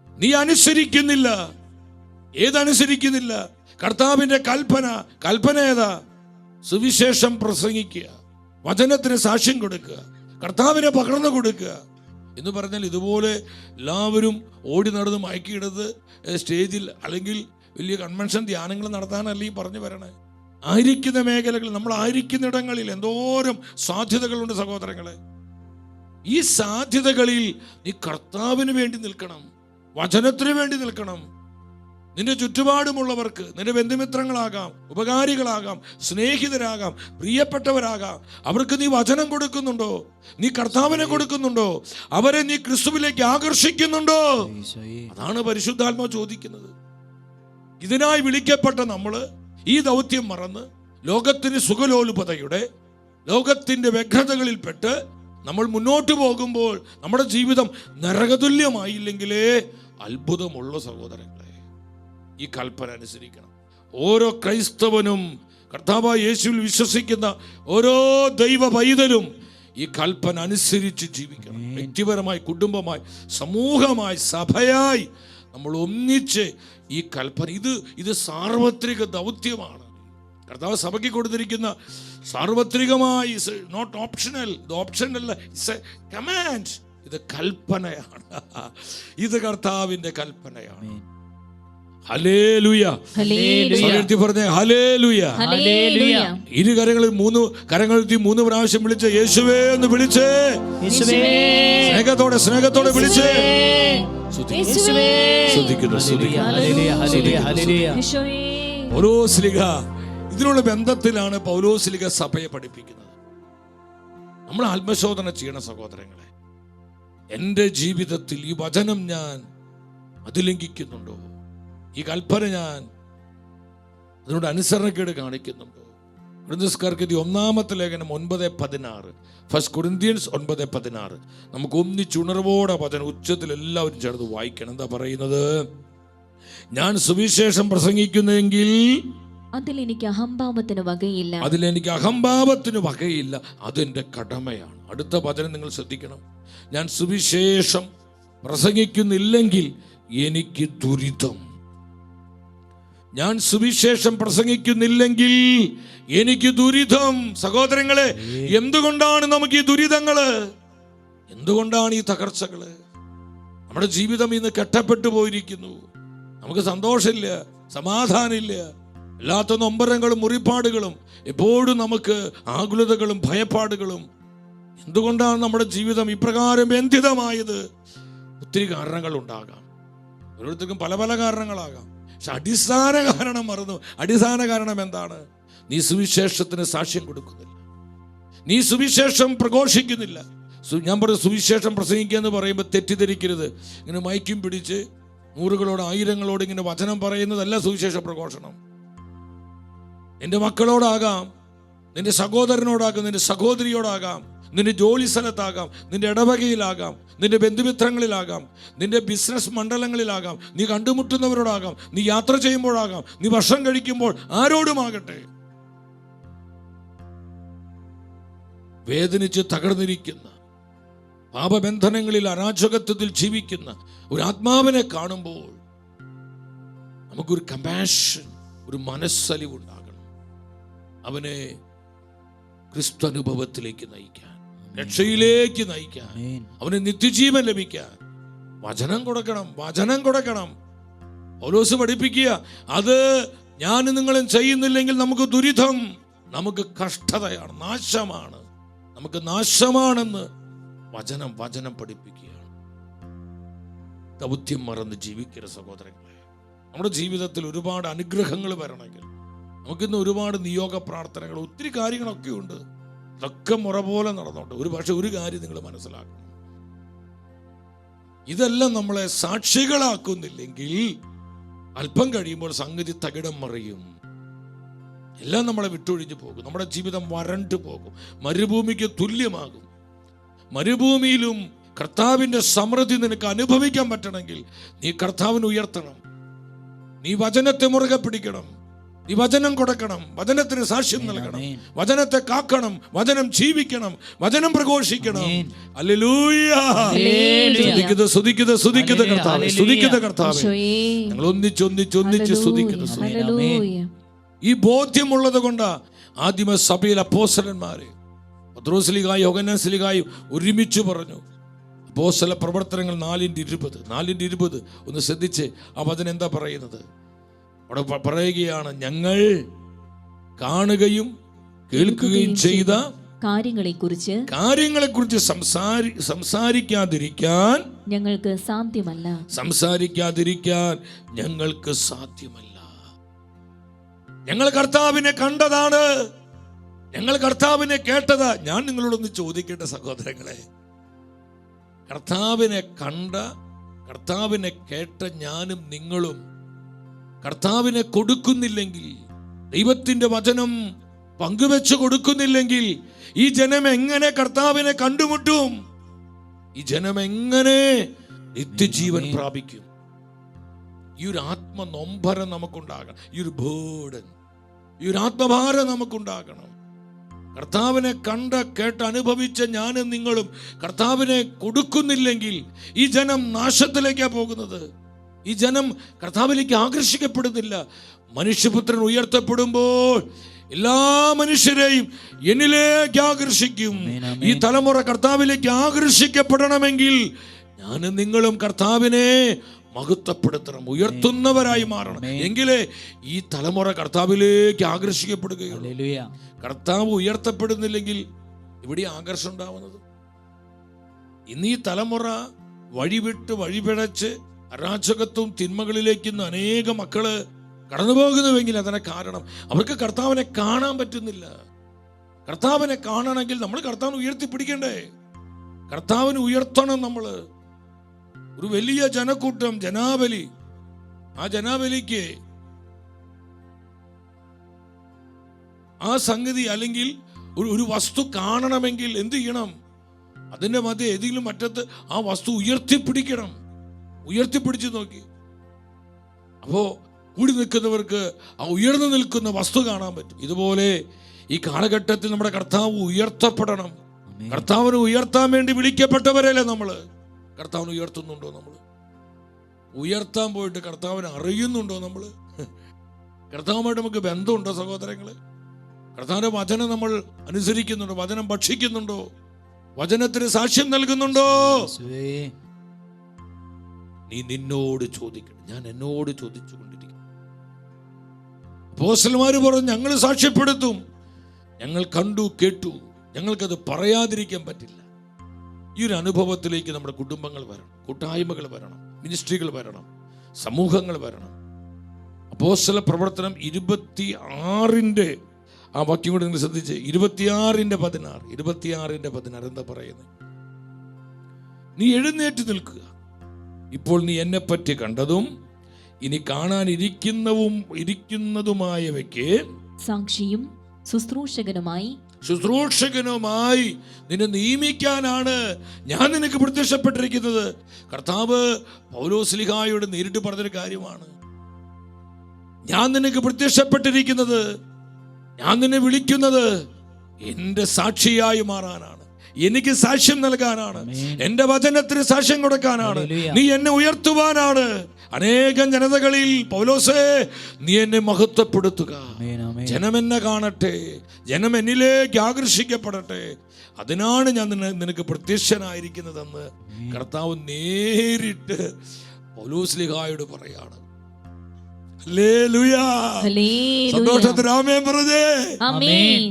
നീ അനുസരിക്കുന്നില്ല. ഏതനുസരിക്കുന്നില്ല? കർത്താവിന്റെ കൽപ്പന ഏതാ? സുവിശേഷം പ്രസംഗിക്കുക, വചനത്തിന് സാക്ഷ്യം കൊടുക്കുക, കർത്താവിനെ പകർന്നു കൊടുക്കുക എന്ന് പറഞ്ഞാൽ ഇതുപോലെ എല്ലാവരും ഓടി നടന്ന് മയക്കിയിടത് സ്റ്റേജിൽ അല്ലെങ്കിൽ വലിയ കൺവെൻഷൻ ധ്യാനങ്ങൾ നടത്താനല്ല ഈ പറഞ്ഞു വരണേ. ആയിരിക്കുന്ന മേഖലകളിൽ, നമ്മൾ ആയിരിക്കുന്നിടങ്ങളിൽ എന്തോരം സാധ്യതകളുണ്ട് സഹോദരങ്ങളെ. ഈ സാധ്യതകളിൽ നീ കർത്താവിന് വേണ്ടി നിൽക്കണം, വചനത്തിന് വേണ്ടി നിൽക്കണം. നിന്റെ ചുറ്റുപാടുമുള്ളവർക്ക്, നിന്റെ ബന്ധുമിത്രങ്ങളാകാം, ഉപകാരികളാകാം, സ്നേഹിതരാകാം, പ്രിയപ്പെട്ടവരാകാം, അവർക്ക് നീ വചനം കൊടുക്കുന്നുണ്ടോ? നീ കർത്താവിനെ കൊടുക്കുന്നുണ്ടോ? അവരെ നീ ക്രിസ്തുവിലേക്ക് ആകർഷിക്കുന്നുണ്ടോ? അതാണ് പരിശുദ്ധാത്മാവ് ചോദിക്കുന്നത്. ഇതിനായി വിളിക്കപ്പെട്ട നമ്മള് ഈ ദൗത്യം മറന്ന് ലോകത്തിന് സുഖലോലുപതയുടെ, ലോകത്തിന്റെ വ്യഗ്രതകളിൽപ്പെട്ട് നമ്മൾ മുന്നോട്ട് പോകുമ്പോൾ നമ്മുടെ ജീവിതം നരകതുല്യമായില്ലെങ്കിലേ അത്ഭുതമുള്ള സഹോദരങ്ങളെ. ഈ കൽപ്പന അനുസരിക്കണം. ഓരോ ക്രൈസ്തവനും, കർത്താവായ യേശുവിൽ വിശ്വസിക്കുന്ന ഓരോ ദൈവ പൈതലും ഈ കൽപ്പന അനുസരിച്ച് ജീവിക്കണം. വ്യക്തിപരമായി, കുടുംബമായി, സമൂഹമായി, സഭയായി നമ്മൾ ഒന്നിച്ച് ഈ കൽപ്പന, ഇത് സാർവത്രിക ദൗത്യമാണ്. കർത്താവ് സഭയ്ക്ക് കൊടുത്തിരിക്കുന്ന സാർവത്രികമായി, നോട്ട് ഓപ്ഷണൽ. ഇത് ഓപ്ഷൻ അല്ല, ഇറ്റ്സ് എ കമാൻഡ്. ഇത് കൽപ്പനയാണ്. ഇത് കർത്താവിന്റെ കൽപ്പനയാണ്. ഹല്ലേലൂയ. പറഞ്ഞേ ഹല്ലേലൂയ. ഇരു കരങ്ങളിൽ മൂന്ന് പ്രാവശ്യം വിളിച്ച് യേശുവേ എന്ന് വിളിച്ചേ. സ്നേഹത്തോടെ വിളിച്ചേ. പൗലോസ്ലിഹ, ഇതിനുള്ള ബന്ധത്തിലാണ് പൗലോസ്ലിഹ സഭയെ പഠിപ്പിക്കുന്നത്. നമ്മൾ ആത്മശോധന ചെയ്യണം സഹോദരങ്ങളെ. എൻ്റെ ജീവിതത്തിൽ ഈ വചനം ഞാൻ അതിലംഘിക്കുന്നുണ്ടോ? ഈ കൽപ്പന ഞാൻ അതിനോട് അനുസരണക്കേട് കാണിക്കുന്നുണ്ടോ? കൊരിന്ത്യൻകാർക്ക് 1 ലേഖനം 9:16, ഫസ്റ്റ് കൊരിന്ത്യൻസ് 9:16. നമുക്ക് ഒന്നിച്ചുണർവോടെ വചനം ഉച്ചത്തിൽ എല്ലാവരും ചേർന്ന് വായിക്കണം. എന്താ പറയുന്നത്? ഞാൻ സുവിശേഷം പ്രസംഗിക്കുന്നെങ്കിൽ അതിലെനിക്ക് അഹംഭാവത്തിന് വകയില്ല. അതെന്റെ കടമയാണ്. അടുത്ത വചനം നിങ്ങൾ ശ്രദ്ധിക്കണം. ഞാൻ സുവിശേഷം പ്രസംഗിക്കുന്നില്ലെങ്കിൽ എനിക്ക് ദുരിതം. ഞാൻ സുവിശേഷം പ്രസംഗിക്കുന്നില്ലെങ്കിൽ എനിക്ക് ദുരിതം. സഹോദരങ്ങളെ, എന്തുകൊണ്ടാണ് നമുക്ക് ഈ ദുരിതങ്ങള്? എന്തുകൊണ്ടാണ് ഈ തകർച്ചകള്? നമ്മുടെ ജീവിതം ഇന്ന് കെട്ടപ്പെട്ടു പോയിരിക്കുന്നു. നമുക്ക് സന്തോഷമില്ല, സമാധാനമില്ല, എല്ലാത്ത നൊമ്പരങ്ങളും മുറിപ്പാടുകളും, എപ്പോഴും നമുക്ക് ആകുലതകളും ഭയപ്പാടുകളും. എന്തുകൊണ്ടാണ് നമ്മുടെ ജീവിതം ഇപ്രകാരം ബന്ധിതമായത്? ഒത്തിരി കാരണങ്ങൾ ഉണ്ടാകാം. ഓരോരുത്തർക്കും പല പല കാരണങ്ങളാകാം. പക്ഷെ അടിസ്ഥാന കാരണം മറന്നു. അടിസ്ഥാന കാരണം എന്താണ്? നീ സുവിശേഷത്തിന് സാക്ഷ്യം കൊടുക്കുന്നില്ല, നീ സുവിശേഷം പ്രഘോഷിക്കുന്നില്ല. ഞാൻ പറഞ്ഞു, സുവിശേഷം പ്രസംഗിക്കുക എന്ന് പറയുമ്പോൾ തെറ്റിദ്ധരിക്കരുത്. ഇങ്ങനെ മൈക്കും പിടിച്ച് നൂറുകളോട് ആയിരങ്ങളോട് ഇങ്ങനെ വചനം പറയുന്നതല്ല സുവിശേഷ പ്രഘോഷണം. നിന്റെ മക്കളോടാകാം, നിന്റെ സഹോദരനോടാകാം, നിന്റെ സഹോദരിയോടാകാം, നിന്റെ ജോലി സ്ഥലത്താകാം, നിന്റെ ഇടവകയിലാകാം, നിന്റെ ബന്ധുമിത്രങ്ങളിലാകാം, നിന്റെ ബിസിനസ് മണ്ഡലങ്ങളിലാകാം, നീ കണ്ടുമുട്ടുന്നവരോടാകാം, നീ യാത്ര ചെയ്യുമ്പോഴാകാം, നീ ഭക്ഷണം കഴിക്കുമ്പോൾ ആരോടുമാകട്ടെ, വേദനിച്ച് തകർന്നിരിക്കുന്ന, പാപബന്ധനങ്ങളിൽ അരാജകത്വത്തിൽ ജീവിക്കുന്ന ഒരു ആത്മാവിനെ കാണുമ്പോൾ നമുക്കൊരു കമ്പാഷൻ, ഒരു മനസ്സലിവുണ്ടാകണം. അവനെ ക്രിസ്തു അനുഭവത്തിലേക്ക് നയിക്കാൻ, രക്ഷയിലേക്ക് നയിക്കാൻ, അവന് നിത്യജീവൻ ലഭിക്കാൻ വചനം കൊടുക്കണം. വചനം കൊടുക്കണം. പൗലോസ് പഠിപ്പിക്കുക, അത് ഞാൻ നിങ്ങളും ചെയ്യുന്നില്ലെങ്കിൽ നമുക്ക് ദുരിതം, നമുക്ക് കഷ്ടതയാണ്, നാശമാണ്, നമുക്ക് നാശമാണെന്ന് വചനം പഠിപ്പിക്കുകയാണ്. ദൗത്യം മറന്ന് ജീവിക്കരുത് സഹോദരങ്ങളെ. നമ്മുടെ ജീവിതത്തിൽ ഒരുപാട് അനുഗ്രഹങ്ങൾ വരണമെങ്കിൽ നമുക്കിന്ന് ഒരുപാട് നിയോഗ പ്രാർത്ഥനകൾ, ഒത്തിരി കാര്യങ്ങളൊക്കെ ഉണ്ട്. അതൊക്കെ മുറ പോലെ നടന്നോട്ടെ. പക്ഷെ ഒരു കാര്യം നിങ്ങൾ മനസ്സിലാക്കണം, ഇതെല്ലാം നമ്മളെ സാക്ഷികളാക്കുന്നില്ലെങ്കിൽ അല്പം കഴിയുമ്പോൾ സംഗതി തകിടം മറിയും. എല്ലാം നമ്മളെ വിട്ടൊഴിഞ്ഞു പോകും. നമ്മുടെ ജീവിതം വരണ്ടു പോകും, മരുഭൂമിക്ക് തുല്യമാകും. മരുഭൂമിയിലും കർത്താവിന്റെ സമൃദ്ധി നിനക്ക് അനുഭവിക്കാൻ പറ്റണമെങ്കിൽ നീ കർത്താവിനെ ഉയർത്തണം. നീ വചനത്തെ മുറുകെ പിടിക്കണം. നീ വചനം കൊടുക്കണം, വചനത്തിന് സാക്ഷ്യം നൽകണം, വചനത്തെ കാക്കണം, വചനം ജീവിക്കണം, വചനം പ്രഘോഷിക്കണം. ഹല്ലേലൂയ. സ്തുതിക്കുന്നത് കർത്താവേ, സ്തുതിക്കുന്നത് കർത്താവേ. ഞങ്ങൾ ഒന്നിച്ച് സ്തുതിക്കുന്നു. ഈ ബോധ്യമുള്ളത് കൊണ്ട് ആദിമ സഭയിൽ അപ്പോസ്തലന്മാര് പത്രോസ്ലീഹായും യോഹന്നാൻ സ്ലീഹായും ഒരുമിച്ച് പറഞ്ഞു. അപ്പോസ്തല പ്രവർത്തനങ്ങൾ 4:20 ഒന്ന് ശ്രദ്ധിച്ച് ആ വചനം എന്താ പറയുന്നത്? അവിടെ പറയുകയാണ്, ഞങ്ങൾ കാണുകയും കേൾക്കുകയും ചെയ്ത കാര്യങ്ങളെക്കുറിച്ച് സംസാരിക്കാതിരിക്കാൻ ഞങ്ങൾക്ക് സാധ്യമല്ല. ഞങ്ങൾ കർത്താവിനെ കണ്ടതാണ്, ഞങ്ങൾ കർത്താവിനെ കേട്ടതാ. ഞാൻ നിങ്ങളോടൊന്ന് ചോദിക്കട്ടെ സഹോദരങ്ങളെ, കർത്താവിനെ കണ്ട, കർത്താവിനെ കേട്ട ഞാനും നിങ്ങളും കർത്താവിനെ കൊടുക്കുന്നില്ലെങ്കിൽ, ദൈവത്തിന്റെ വചനം പങ്കുവെച്ച് കൊടുക്കുന്നില്ലെങ്കിൽ ഈ ജനം എങ്ങനെ കർത്താവിനെ കണ്ടുമുട്ടും? ഈ ജനം എങ്ങനെ നിത്യജീവൻ പ്രാപിക്കും? ഈ ഒരു ആത്മനൊമ്പരം നമുക്കുണ്ടാകണം. ഈ ഒരു ബേർഡൻ, ഈ ഒരു ആത്മഭാരം നമുക്കുണ്ടാകണം. കർത്താവിനെ കണ്ട കേട്ട് അനുഭവിച്ച ഞാനും നിങ്ങളും കർത്താവിനെ കൊടുക്കുന്നില്ലെങ്കിൽ ഈ ജനം നാശത്തിലേക്കാണ് പോകുന്നത്. ഈ ജനം കർത്താവിലേക്ക് ആകർഷിക്കപ്പെടുന്നില്ല. മനുഷ്യപുത്രൻ ഉയർത്തപ്പെടുമ്പോൾ എല്ലാ മനുഷ്യരെയും എന്നിലേക്ക് ആകർഷിക്കും. ഈ തലമുറ കർത്താവിലേക്ക് ആകർഷിക്കപ്പെടണമെങ്കിൽ ഞാനും നിങ്ങളും കർത്താവിനെ മഹത്വപ്പെടുത്തണം, ഉയർത്തുന്നവരായി മാറണം. എങ്കിലേ ഈ തലമുറ കർത്താവിലേക്ക് ആകർഷിക്കപ്പെടുകയുള്ളൂ. കർത്താവ് ഉയർത്തപ്പെടുന്നില്ലെങ്കിൽ ഇവിടെ ആകർഷണം ഉണ്ടാവുന്നത്. ഇന്ന് ഈ തലമുറ വഴിവിട്ട് വഴിപിഴച്ച് അരാജകത്വം തിന്മകളിലേക്ക് ഇന്ന് അനേക മക്കള് കടന്നു പോകുന്നുവെങ്കിൽ അതിനെ കാരണം അവർക്ക് കർത്താവിനെ കാണാൻ പറ്റുന്നില്ല. കർത്താവിനെ കാണണമെങ്കിൽ നമ്മൾ കർത്താവിനെ ഉയർത്തിപ്പിടിക്കണ്ടേ? കർത്താവിനെ ഉയർത്തണം. നമ്മള് ഒരു വലിയ ജനക്കൂട്ടം, ജനാബലി, ആ ജനാബലിക്ക് ആ സംഗതി അല്ലെങ്കിൽ ഒരു വസ്തു കാണണമെങ്കിൽ എന്ത് ചെയ്യണം? അതിന്റെ മധ്യ ഏതെങ്കിലും മറ്റത്ത് ആ വസ്തു ഉയർത്തിപ്പിടിക്കണം. ഉയർത്തിപ്പിടിച്ച് നോക്കി, അപ്പോ കൂടി നിൽക്കുന്നവർക്ക് ആ ഉയർന്നു നിൽക്കുന്ന വസ്തു കാണാൻ പറ്റും. ഇതുപോലെ ഈ കാലഘട്ടത്തിൽ നമ്മുടെ കർത്താവ് ഉയർത്തപ്പെടണം. കർത്താവിനെ ഉയർത്താൻ വേണ്ടി വിളിക്കപ്പെട്ടവരല്ലേ നമ്മള്. കർത്താവിനെ ഉയർത്തുന്നുണ്ടോ? നമ്മൾ ഉയർത്താൻ പോയിട്ട് കർത്താവിനെ അറിയുന്നുണ്ടോ? നമ്മള് കർത്താവുമായിട്ട് നമുക്ക് ബന്ധമുണ്ടോ സഹോദരങ്ങള്? കർത്താവിന്റെ വചനം നമ്മൾ അനുസരിക്കുന്നുണ്ടോ? വചനം ഭക്ഷിക്കുന്നുണ്ടോ? വചനത്തിന് സാക്ഷ്യം നൽകുന്നുണ്ടോ? നീ നിന്നോട് ചോദിക്കണം. ഞാൻ എന്നോട് ചോദിച്ചുകൊണ്ടിരിക്കും. അപ്പോസ്തലന്മാര് പറഞ്ഞു, ഞങ്ങൾ സാക്ഷ്യപ്പെടുത്തും, ഞങ്ങൾ കണ്ടു കേട്ടു, ഞങ്ങൾക്കത് പറയാതിരിക്കാൻ പറ്റില്ല. ഈ ഒരു അനുഭവത്തിലേക്ക് നമ്മുടെ കുടുംബങ്ങൾ വരണം, കൂട്ടായ്മകൾ വരണം, മിനിസ്ട്രികൾ വരണം, സമൂഹങ്ങൾ വരണം. അപ്പോസ്തല പ്രവർത്തനം 26 ആ വാക്യം കൂടെ നിങ്ങൾ ശ്രദ്ധിച്ച്, 26:16 എന്താ പറയുന്നത്? നീ എഴുന്നേറ്റ് നിൽക്കുക, ഇപ്പോൾ നീ എന്നെപ്പറ്റി കണ്ടതും ഇനി കാണാനിരിക്കുന്നതുമായവയ്ക്ക് സാക്ഷിയും ശുശ്രൂഷകനുമായി ശുശ്രൂഷകനുമായി നിന്നെ നിയമിക്കാനാണ് ഞാൻ നിനക്ക് പ്രത്യക്ഷപ്പെട്ടിരിക്കുന്നത്. കർത്താവ് പൗലോസ്ലീഹായോട് നേരിട്ട് പറഞ്ഞൊരു കാര്യമാണ്. ഞാൻ നിനക്ക് പ്രത്യക്ഷപ്പെട്ടിരിക്കുന്നത്, ഞാൻ നിന്നെ വിളിക്കുന്നത് എൻ്റെ സാക്ഷിയായി മാറാനാണ്, എനിക്ക് സാക്ഷ്യം നൽകാനാണ്, എൻ്റെ വചനത്തിന് സാക്ഷ്യം കൊടുക്കാനാണ്, നീ എന്നെ ഉയർത്തുവാനാണ്. അനേകം ജനതകളിൽ പൗലോസേ നീ എന്നെ മഹത്വപ്പെടുത്തുക, ജനം എന്നെ കാണട്ടെ, ജനം എന്നിലേക്ക് ആകർഷിക്കപ്പെടട്ടെ, അതിനാണ് ഞാൻ നിനക്ക് പ്രത്യക്ഷനായിരിക്കുന്നതെന്ന് കർത്താവ് നേരിട്ട് പൗലോസ്ലീഹായോട് പറയാണ്. സന്തോഷത്തിൽ രാമേൻ പറഞ്ഞേ,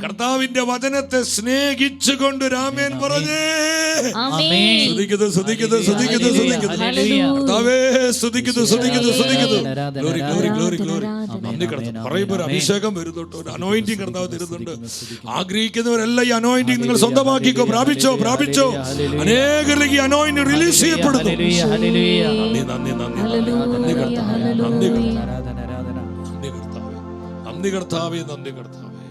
കർത്താവിന്റെ വചനത്തെ സ്നേഹിച്ചുകൊണ്ട് രാമേൻ പറഞ്ഞേ. സ്തുതിക്കുന്നു, സ്തുതിക്കുന്നു, സ്തുതിക്കുന്നു, സ്തുതിക്കുന്നു. കർത്താവേ സ്തുതിക്കുന്നു, സ്തുതിക്കുന്നു, സ്തുതിക്കുന്നു. Glory, glory, glory, glory. നന്ദി കർത്താവ്. പറയുമ്പോൾ ഒരു അഭിഷേകം വരുന്നുണ്ട്, ഒരു അനോയിന്റിങ് കർത്താവ് തരുന്നുണ്ട്. ആഗ്രഹിക്കുന്നവരെല്ലാം ഈ അനോയിന്റിങ് നിങ്ങൾ സ്വന്തമാക്കിക്കോ, പ്രാപിച്ചോ, പ്രാപിച്ചോ. അനേകരിലേക്ക് ഈ അനോയിന്റിങ് റിലീസ് ചെയ്യപ്പെടുന്നു. നന്ദി, നന്ദി, നന്ദി, നന്ദി കർത്താവേ, നന്ദി കർത്താവേ, നന്ദി കർത്താവേ, നന്ദി കർത്താവേ.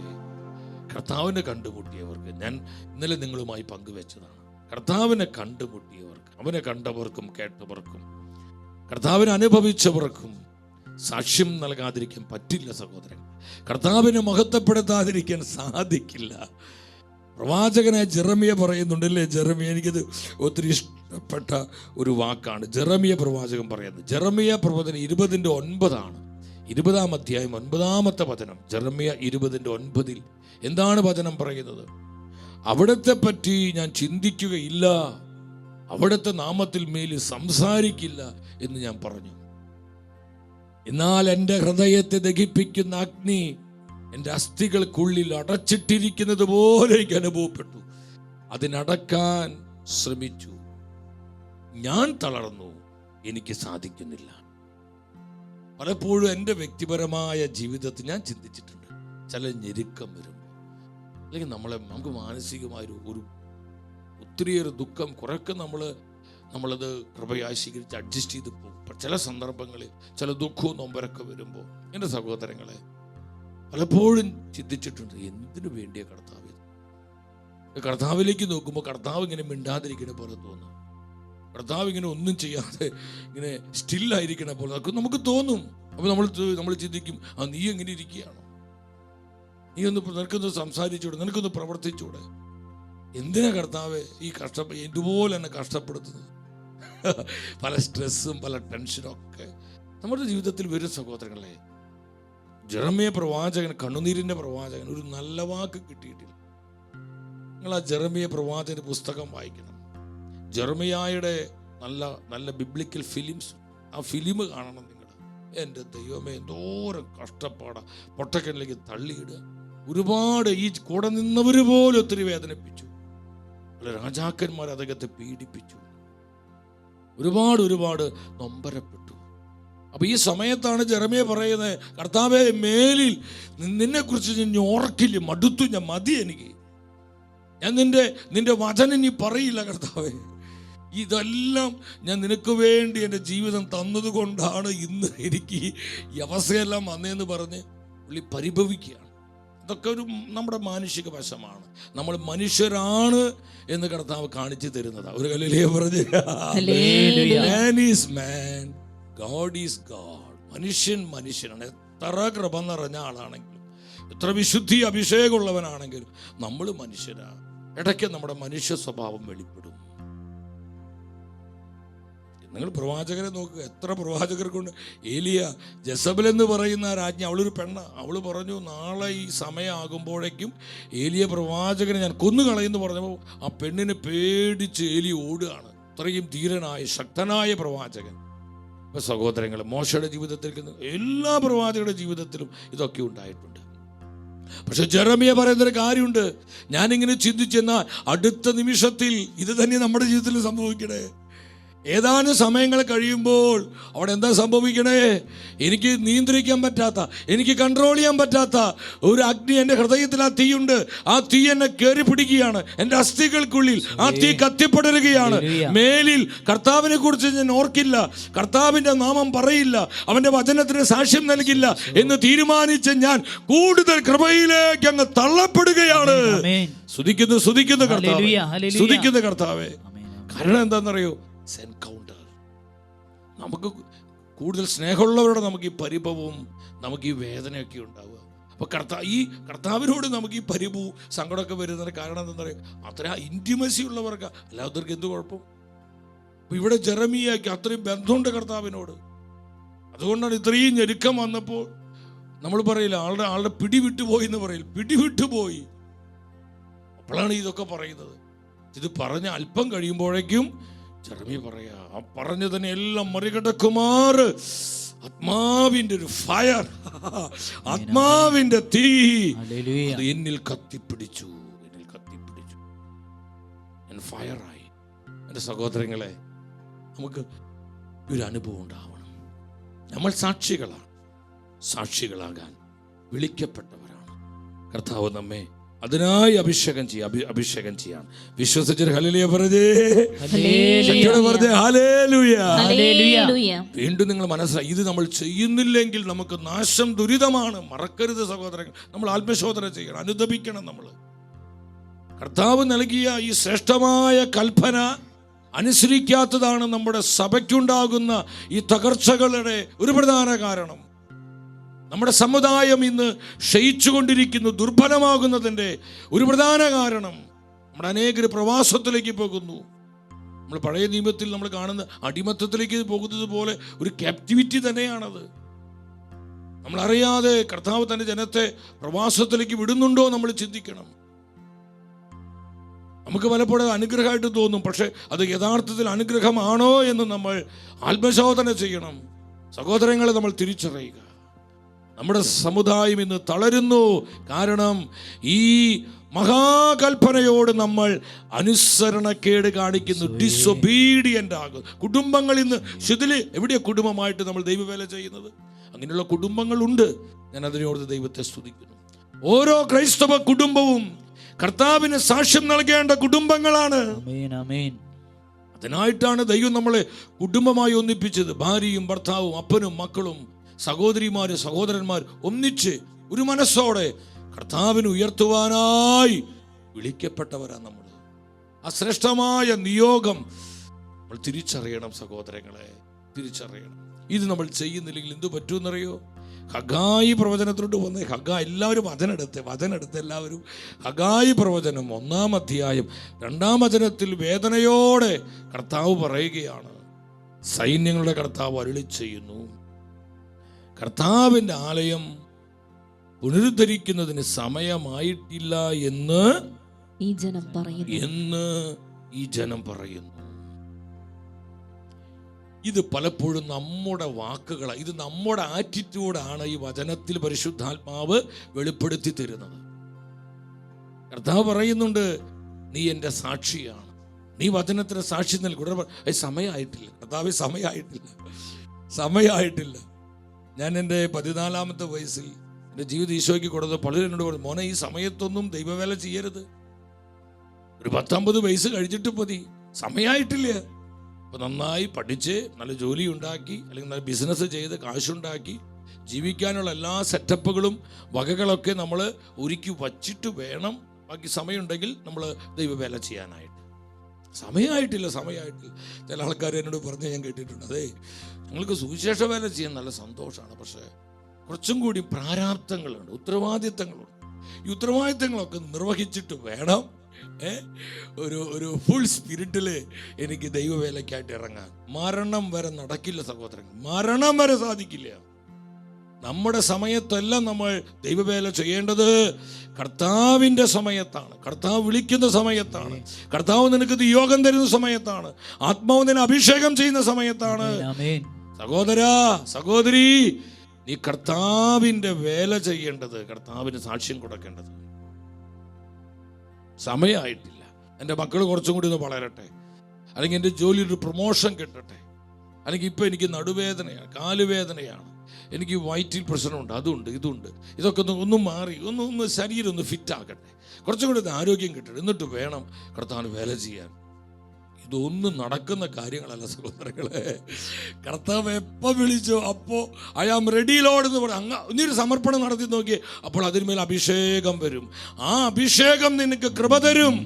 കർത്താവിനെ കണ്ടുമുട്ടിയവർക്ക് ഞാൻ ഇന്നലെ നിങ്ങളുമായി പങ്കുവെച്ചതാണ്. കർത്താവിനെ കണ്ടുമുട്ടിയവർക്ക്, അവനെ കണ്ടവർക്കും കേട്ടവർക്കും കർത്താവിനെ അനുഭവിച്ചവർക്കും സാക്ഷ്യം നൽകാതിരിക്കാൻ പറ്റില്ല സഹോദരൻ. കർത്താവിനെ മഹത്വപ്പെടുത്താതിരിക്കാൻ സാധിക്കില്ല. പ്രവാചകനായ ജെറമിയ പറയുന്നുണ്ടല്ലേ, ജെറമിയ, എനിക്കത് ഒത്തിരി ഇഷ്ടപ്പെട്ട ഒരു വാക്കാണ് ജെറമിയ പ്രവാചകൻ പറയുന്നത്. ജെറമിയ പ്രവചനം 20:9 20-ാം അധ്യായം 9-ാമത്തെ വചനം. ജെറമിയ 20:9 എന്താണ് വചനം പറയുന്നത്? അവിടത്തെ പറ്റി ഞാൻ ചിന്തിക്കുകയില്ല, അവിടുത്തെ നാമത്തിൽ മേലിൽ സംസാരിക്കില്ല എന്ന് ഞാൻ പറഞ്ഞു. എന്നാൽ എൻ്റെ ഹൃദയത്തെ ദഹിപ്പിക്കുന്ന അഗ്നി എൻ്റെ അസ്ഥികൾക്കുള്ളിൽ അടച്ചിട്ടിരിക്കുന്നത് പോലെ എനിക്ക് അനുഭവപ്പെട്ടു. അതിനടക്കാൻ ശ്രമിച്ചു, ഞാൻ തളർന്നു, എനിക്ക് സാധിക്കുന്നില്ല. പലപ്പോഴും എൻ്റെ വ്യക്തിപരമായ ജീവിതത്തിൽ ഞാൻ ചിന്തിച്ചിട്ടുണ്ട്, ചില ഞെരുക്കം വരുമ്പോൾ, അല്ലെങ്കിൽ നമുക്ക് മാനസികമായൊരു ഒത്തിരിയേറെ ദുഃഖം, കുറേയൊക്കെ നമ്മളത് കൃപയായി സ്വീകരിച്ച് അഡ്ജസ്റ്റ് ചെയ്ത് പോകും. ചില സന്ദർഭങ്ങളിൽ ചില ദുഃഖവും നൊമ്പരൊക്കെ വരുമ്പോൾ എൻ്റെ സഹോദരങ്ങളെ പലപ്പോഴും ചിന്തിച്ചിട്ടുണ്ട്, എന്തിനു വേണ്ടിയ കർത്താവ്? കർത്താവിലേക്ക് നോക്കുമ്പോൾ കർത്താവ് ഇങ്ങനെ മിണ്ടാതിരിക്കണ പോലെ തോന്നും, കർത്താവ് ഇങ്ങനെ ഒന്നും ചെയ്യാതെ ഇങ്ങനെ സ്റ്റില്ലായിരിക്കണ പോലെ നമുക്ക് തോന്നും. അപ്പോൾ നമ്മൾ ചിന്തിക്കും, നീ എങ്ങനെ ഇരിക്കുകയാണോ? നിനക്കൊന്ന് സംസാരിച്ചൂടെ, നിനക്കൊന്ന് പ്രവർത്തിച്ചൂടെ? എന്തിനാ കർത്താവ് ഈ ഇതുപോലെ എന്നെ കഷ്ടപ്പെടുത്തുന്നത്? പല സ്ട്രെസ്സും പല ടെൻഷനും ഒക്കെ നമ്മുടെ ജീവിതത്തിൽ വരും സഹോദരങ്ങളെ. ജെറമിയ പ്രവാചകൻ, കണ്ണുനീരിൻ്റെ പ്രവാചകൻ, ഒരു നല്ല വാക്ക് കിട്ടിയിട്ടില്ല. നിങ്ങൾ ആ ജെറമിയ പ്രവാചകന്റെ പുസ്തകം വായിക്കണം. ജെറമിയായുടെ നല്ല നല്ല ബിബ്ലിക്കൽ ഫിലിംസ്, ആ ഫിലിം കാണണം നിങ്ങൾ. എൻ്റെ ദൈവമേ, എന്തോരം കഷ്ടപ്പാടാ, പൊട്ടക്കനിലേക്ക് തള്ളിയിടുക. ഒരുപാട് ഈ കൂടെ നിന്നവർ പോലും ഒത്തിരി വേദനിപ്പിച്ചു. പല രാജാക്കന്മാർ അദ്ദേഹത്തെ പീഡിപ്പിച്ചു, ഒരുപാട് നൊമ്പരപ്പെട്ടു. അപ്പൊ ഈ സമയത്താണ് ജെറമിയ പറയുന്നത്, കർത്താവേ, മേലിൽ നിന്നെക്കുറിച്ച് ഞാൻ ഓർക്കില്ല, മടുത്തു, ഞാൻ മതി, എനിക്ക് ഞാൻ നിന്റെ വചനം നീ പറയില്ല കർത്താവേ. ഇതെല്ലാം ഞാൻ നിനക്ക് വേണ്ടി എൻ്റെ ജീവിതം തന്നതുകൊണ്ടാണ് ഇന്ന് എനിക്ക് ഈ അവസ്ഥയെല്ലാം വന്നതെന്ന് പറഞ്ഞ് പുള്ളി പരിഭവിക്കുകയാണ്. ഇതൊക്കെ നമ്മുടെ മാനുഷിക വശമാണ്. നമ്മൾ മനുഷ്യരാണ് എന്ന് കർത്താവ് കാണിച്ചു തരുന്നതാ. ഒരു ഹല്ലേലൂയ പറഞ്ഞേ. Man is man, God is God. മനുഷ്യനാണ്. എത്ര കൃപ നിറഞ്ഞ ആളാണെങ്കിലും, എത്ര വിശുദ്ധി അഭിഷേകമുള്ളവനാണെങ്കിലും നമ്മൾ മനുഷ്യരാണ്. ഇടയ്ക്ക് നമ്മുടെ മനുഷ്യ സ്വഭാവം വെളിപ്പെടും. നിങ്ങൾ പ്രവാചകരെ നോക്കുക, എത്ര പ്രവാചകർ കൊണ്ട്. ഏലിയ, ജെസബൽ എന്ന് പറയുന്ന രാജ്ഞി, അവളൊരു പെണ്ണ. അവൾ പറഞ്ഞു, നാളെ ഈ സമയമാകുമ്പോഴേക്കും ഏലിയ പ്രവാചകനെ ഞാൻ കൊന്നുകളയെന്ന് പറഞ്ഞപ്പോൾ ആ പെണ്ണിനെ പേടിച്ച് ഏലിയ ഓടുകയാണ്. അത്രയും ധീരനായ ശക്തനായ പ്രവാചകൻ. ഇപ്പം സഹോദരങ്ങൾ, മോശയുടെ ജീവിതത്തിൽ, എല്ലാ പ്രവാചകരുടെ ജീവിതത്തിലും ഇതൊക്കെ ഉണ്ടായിട്ടുണ്ട്. പക്ഷെ ജെറമിയ പറയുന്നൊരു കാര്യമുണ്ട്, ഞാനിങ്ങനെ ചിന്തിച്ചെന്നാൽ അടുത്ത നിമിഷത്തിൽ ഇത് തന്നെ നമ്മുടെ ജീവിതത്തിൽ സംഭവിക്കണേ. ഏതാനും സമയങ്ങൾ കഴിയുമ്പോൾ അവിടെ എന്താ സംഭവിക്കണേ? എനിക്ക് നിയന്ത്രിക്കാൻ പറ്റാത്ത, എനിക്ക് കൺട്രോൾ ചെയ്യാൻ പറ്റാത്ത ഒരു അഗ്നി എൻ്റെ ഹൃദയത്തിൽ ആ തീയുണ്ട്. ആ തീ എന്നെ കയറി പിടിക്കുകയാണ്. എൻ്റെ അസ്ഥികൾക്കുള്ളിൽ ആ തീ കത്തിപ്പടരുകയാണ്. മേലിൽ കർത്താവിനെ കുറിച്ച് ഞാൻ ഓർക്കില്ല, കർത്താവിൻ്റെ നാമം പറയില്ല, അവൻ്റെ വചനത്തിന് സാക്ഷ്യം നൽകില്ല എന്ന് തീരുമാനിച്ച് ഞാൻ കൂടുതൽ കൃപയിലേക്ക് അങ്ങ് തള്ളപ്പെടുകയാണ്. സ്തുതിക്കുന്നു കർത്താവേ. കാരണം എന്താണെന്നറിയോ? എൻകൗണ്ടർ. നമുക്ക് കൂടുതൽ സ്നേഹമുള്ളവരോട് നമുക്ക് ഈ പരിഭവവും നമുക്ക് ഈ വേദനയൊക്കെ ഉണ്ടാവുക. അപ്പോൾ കർത്താവിനോട് നമുക്ക് ഈ പരിഭവവും സങ്കടമൊക്കെ വരുന്നതിന് കാരണം എന്താണെന്ന് പറയുക? അത്ര ഇൻറ്റിമസി ഉള്ളവർക്ക്, അല്ലാത്തവർക്ക് എന്ത് കുഴപ്പം? അപ്പോൾ ഇവിടെ ജെറമിയാക്ക് അത്രയും ബന്ധമുണ്ട് കർത്താവിനോട്. അതുകൊണ്ടാണ് ഇത്രയും ഞെരുക്കം വന്നപ്പോൾ നമ്മൾ പറയില്ല, ആളുടെ പിടിവിട്ടുപോയി എന്ന് പറയില്ല, പിടിവിട്ടുപോയി. അപ്പോഴാണ് ഇതൊക്കെ പറയുന്നത്. ഇത് പറഞ്ഞ അല്പം കഴിയുമ്പോഴേക്കും ജെറമിയ പറയാ, ആ പറഞ്ഞതിനെ എല്ലാം മറികടക്കുമാറ് ആത്മാവിന്റെ ഒരു ഫയർ, ആത്മാവിന്റെ തീ അത് എന്നിൽ കത്തിപ്പിടിച്ചു. ഞാൻ ഫയറായി. എൻ്റെ സഹോദരങ്ങളെ, നമുക്ക് ഒരു അനുഭവം ഉണ്ടാവണം. നമ്മൾ സാക്ഷികളാകാൻ വിളിക്കപ്പെട്ടവരാണ്. കർത്താവ് നമ്മെ അതിനായി അഭിഷേകം ചെയ്യാൻ വിശ്വസിച്ചൊരു ഹല്ലേലൂയ പറഞ്ഞേ. വീണ്ടും നിങ്ങൾ മനസ്സിലായി, ഇത് നമ്മൾ ചെയ്യുന്നില്ലെങ്കിൽ നമുക്ക് നാശം, ദുരിതമാണ്. മറക്കരുത് സഹോദരങ്ങൾ, നമ്മൾ ആത്മശോധന ചെയ്യണം, അനുദപിക്കണം. നമ്മൾ കർത്താവ് നൽകിയ ഈ ശ്രേഷ്ഠമായ കൽപ്പന അനുസരിക്കാത്തതാണ് നമ്മുടെ സഭയ്ക്കുണ്ടാകുന്ന ഈ തകർച്ചകളുടെ ഒരു പ്രധാന കാരണം. നമ്മുടെ സമുദായം ഇന്ന് ക്ഷയിച്ചുകൊണ്ടിരിക്കുന്നു, ദുർബലമാകുന്നതിൻ്റെ ഒരു പ്രധാന കാരണം നമ്മുടെ അനേകർ പ്രവാസത്തിലേക്ക് പോകുന്നു. നമ്മൾ പഴയ നിയമത്തിൽ നമ്മൾ കാണുന്ന അടിമത്തത്തിലേക്ക് പോകുന്നത് പോലെ ഒരു ക്യാപ്റ്റിവിറ്റി തന്നെയാണത്. നമ്മളറിയാതെ കർത്താവ് തൻ്റെ ജനത്തെ പ്രവാസത്തിലേക്ക് വിടുന്നുണ്ടോ നമ്മൾ ചിന്തിക്കണം. നമുക്ക് പലപ്പോഴും അനുഗ്രഹമായിട്ട് തോന്നും, പക്ഷെ അത് യഥാർത്ഥത്തിൽ അനുഗ്രഹമാണോ എന്ന് നമ്മൾ ആത്മശോധന ചെയ്യണം. സഹോദരങ്ങളെ, നമ്മൾ തിരിച്ചറിയുക, നമ്മുടെ സമുദായം ഇന്ന് തളരുന്നു. കാരണം ഈ മഹാകൽപ്പനയോട് നമ്മൾ അനുസരണക്കേട് കാണിക്കുന്നു, ഡിസൊബീഡിയൻ്റ് ആകും. കുടുംബങ്ങൾ ഇന്ന് എവിടെയാ കുടുംബമായിട്ട് നമ്മൾ ദൈവവേല ചെയ്യുന്നത്? അങ്ങനെയുള്ള കുടുംബങ്ങളുണ്ട്. ഞാൻ അതിനോട് ദൈവത്തെ സ്തുതിക്കുന്നു. ഓരോ ക്രൈസ്തവ കുടുംബവും കർത്താവിന് സാക്ഷ്യം നൽകേണ്ട കുടുംബങ്ങളാണ്. അതിനായിട്ടാണ് ദൈവം നമ്മളെ കുടുംബമായി ഒന്നിപ്പിച്ചത്. ഭാര്യയും ഭർത്താവും, അപ്പനും മക്കളും, സഹോദരിമാരും സഹോദരന്മാർ ഒന്നിച്ച് ഒരു മനസ്സോടെ കർത്താവിന് ഉയർത്തുവാനായി വിളിക്കപ്പെട്ടവരാണ് നമ്മൾ. ആ ശ്രേഷ്ഠമായ നിയോഗം നമ്മൾ തിരിച്ചറിയണം സഹോദരങ്ങളെ, തിരിച്ചറിയണം. ഇത് നമ്മൾ ചെയ്യുന്നില്ലെങ്കിൽ എന്തു പറ്റുമെന്നറിയോ? ഹഗായി പ്രവചനത്തിലോട്ട് വന്നേ. എല്ലാവരും വചനെടുത്ത് എല്ലാവരും ഹഗായി പ്രവചനം 1-ാം അധ്യായം 2-ാം വചനത്തിൽ വേദനയോടെ കർത്താവ് പറയുകയാണ്, സൈന്യങ്ങളുടെ കർത്താവ് അരുളി ചെയ്യുന്നു, കർത്താവിൻ്റെ ആലയം പുനരുദ്ധരിക്കുന്നതിന് സമയമായിട്ടില്ല എന്ന് ഈ ജനം പറയുന്നു. ഇത് പലപ്പോഴും നമ്മുടെ വാക്കുകളാണ്, ഇത് നമ്മുടെ ആറ്റിറ്റ്യൂഡാണ് ഈ വചനത്തിൽ പരിശുദ്ധാത്മാവ് വെളിപ്പെടുത്തി തരുന്നത്. കർത്താവ് പറയുന്നുണ്ട്, നീ എൻ്റെ സാക്ഷിയാണ്, നീ വചനത്തിന് സാക്ഷി നൽകുക. സമയമായിട്ടില്ല കർത്താവ്, സമയമായിട്ടില്ല. ഞാൻ എൻ്റെ 14-ാമത്തെ വയസ്സിൽ എൻ്റെ ജീവിതം ഈശോയ്ക്ക് കൊടുത്ത് പലരും എന്നോട് പറഞ്ഞു, മോനെ ഈ സമയത്തൊന്നും ദൈവവേല ചെയ്യരുത്, ഒരു 10-50 വയസ്സ് കഴിച്ചിട്ട് മതി, സമയമായിട്ടില്ല. അപ്പോൾ നന്നായി പഠിച്ച് നല്ല ജോലി ഉണ്ടാക്കി, അല്ലെങ്കിൽ നല്ല ബിസിനസ് ചെയ്ത് കാശുണ്ടാക്കി ജീവിക്കാനുള്ള എല്ലാ സെറ്റപ്പുകളും വകകളൊക്കെ നമ്മൾ ഒരുക്കി വച്ചിട്ട് വേണം ബാക്കി സമയമുണ്ടെങ്കിൽ നമ്മൾ ദൈവവേല ചെയ്യാനായിട്ട്. സമയമായിട്ടില്ല. ചില ആൾക്കാർ എന്നോട് പറഞ്ഞ് ഞാൻ കേട്ടിട്ടുണ്ട്, അതെ ഞങ്ങൾക്ക് സുവിശേഷ വേല ചെയ്യാൻ നല്ല സന്തോഷമാണ്, പക്ഷേ കുറച്ചും കൂടി പ്രാരാബ്ദങ്ങളുണ്ട്, ഉത്തരവാദിത്തങ്ങളുണ്ട്. ഈ ഉത്തരവാദിത്തങ്ങളൊക്കെ നിർവഹിച്ചിട്ട് വേണം ഒരു ഫുൾ സ്പിരിറ്റിൽ എനിക്ക് ദൈവവേലയ്ക്കായിട്ട് ഇറങ്ങാൻ. മരണം വരെ നടക്കില്ല സഹോദരങ്ങൾ, മരണം വരെ സാധിക്കില്ല. നമ്മുടെ സമയത്തെല്ലാം നമ്മൾ ദൈവവേല ചെയ്യേണ്ടത് കർത്താവിൻ്റെ സമയത്താണ്, കർത്താവ് വിളിക്കുന്ന സമയത്താണ്, കർത്താവ് നിനക്ക് നിയോഗം തരുന്ന സമയത്താണ്, ആത്മാവ് നിന്നെ അഭിഷേകം ചെയ്യുന്ന സമയത്താണ്. സഹോദരാ, സഹോദരി, നീ കർത്താവിൻ്റെ വേല ചെയ്യേണ്ടത്, കർത്താവിന് സാക്ഷ്യം കൊടുക്കേണ്ടത്. സമയമായിട്ടില്ല. എൻ്റെ മക്കൾ കുറച്ചും കൂടി ഒന്ന് വളരട്ടെ, അല്ലെങ്കിൽ എൻ്റെ ജോലിയിൽ പ്രൊമോഷൻ കിട്ടട്ടെ, അല്ലെങ്കിൽ ഇപ്പോൾ എനിക്ക് നടുവേദനയാണ്, കാലുവേദനയാണ്, എനിക്ക് വയറ്റിൽ പ്രശ്നമുണ്ട്, അതുണ്ട്, ഇതുണ്ട്, ഇതൊക്കെ ഒന്നും മാറി ഒന്ന് ശരീരം ഒന്ന് ഫിറ്റാക്കട്ടെ, കുറച്ചും കൂടി ആരോഗ്യം കിട്ടട്ടെ, എന്നിട്ട് വേണം കർത്താവിന് വേല ചെയ്യാൻ. ഇതൊന്നും നടക്കുന്ന കാര്യങ്ങളല്ല സഹോദരങ്ങളെ. കർത്താവ് എപ്പോൾ വിളിച്ചോ അപ്പോൾ ഐ ആം റെഡി ലോഡ് എന്ന് പറയും. നീ ഒരു സമർപ്പണം നടത്തി നോക്കി, അപ്പോൾ അതിന്മേൽ അഭിഷേകം വരും. ആ അഭിഷേകം നിനക്ക് കൃപ തരും,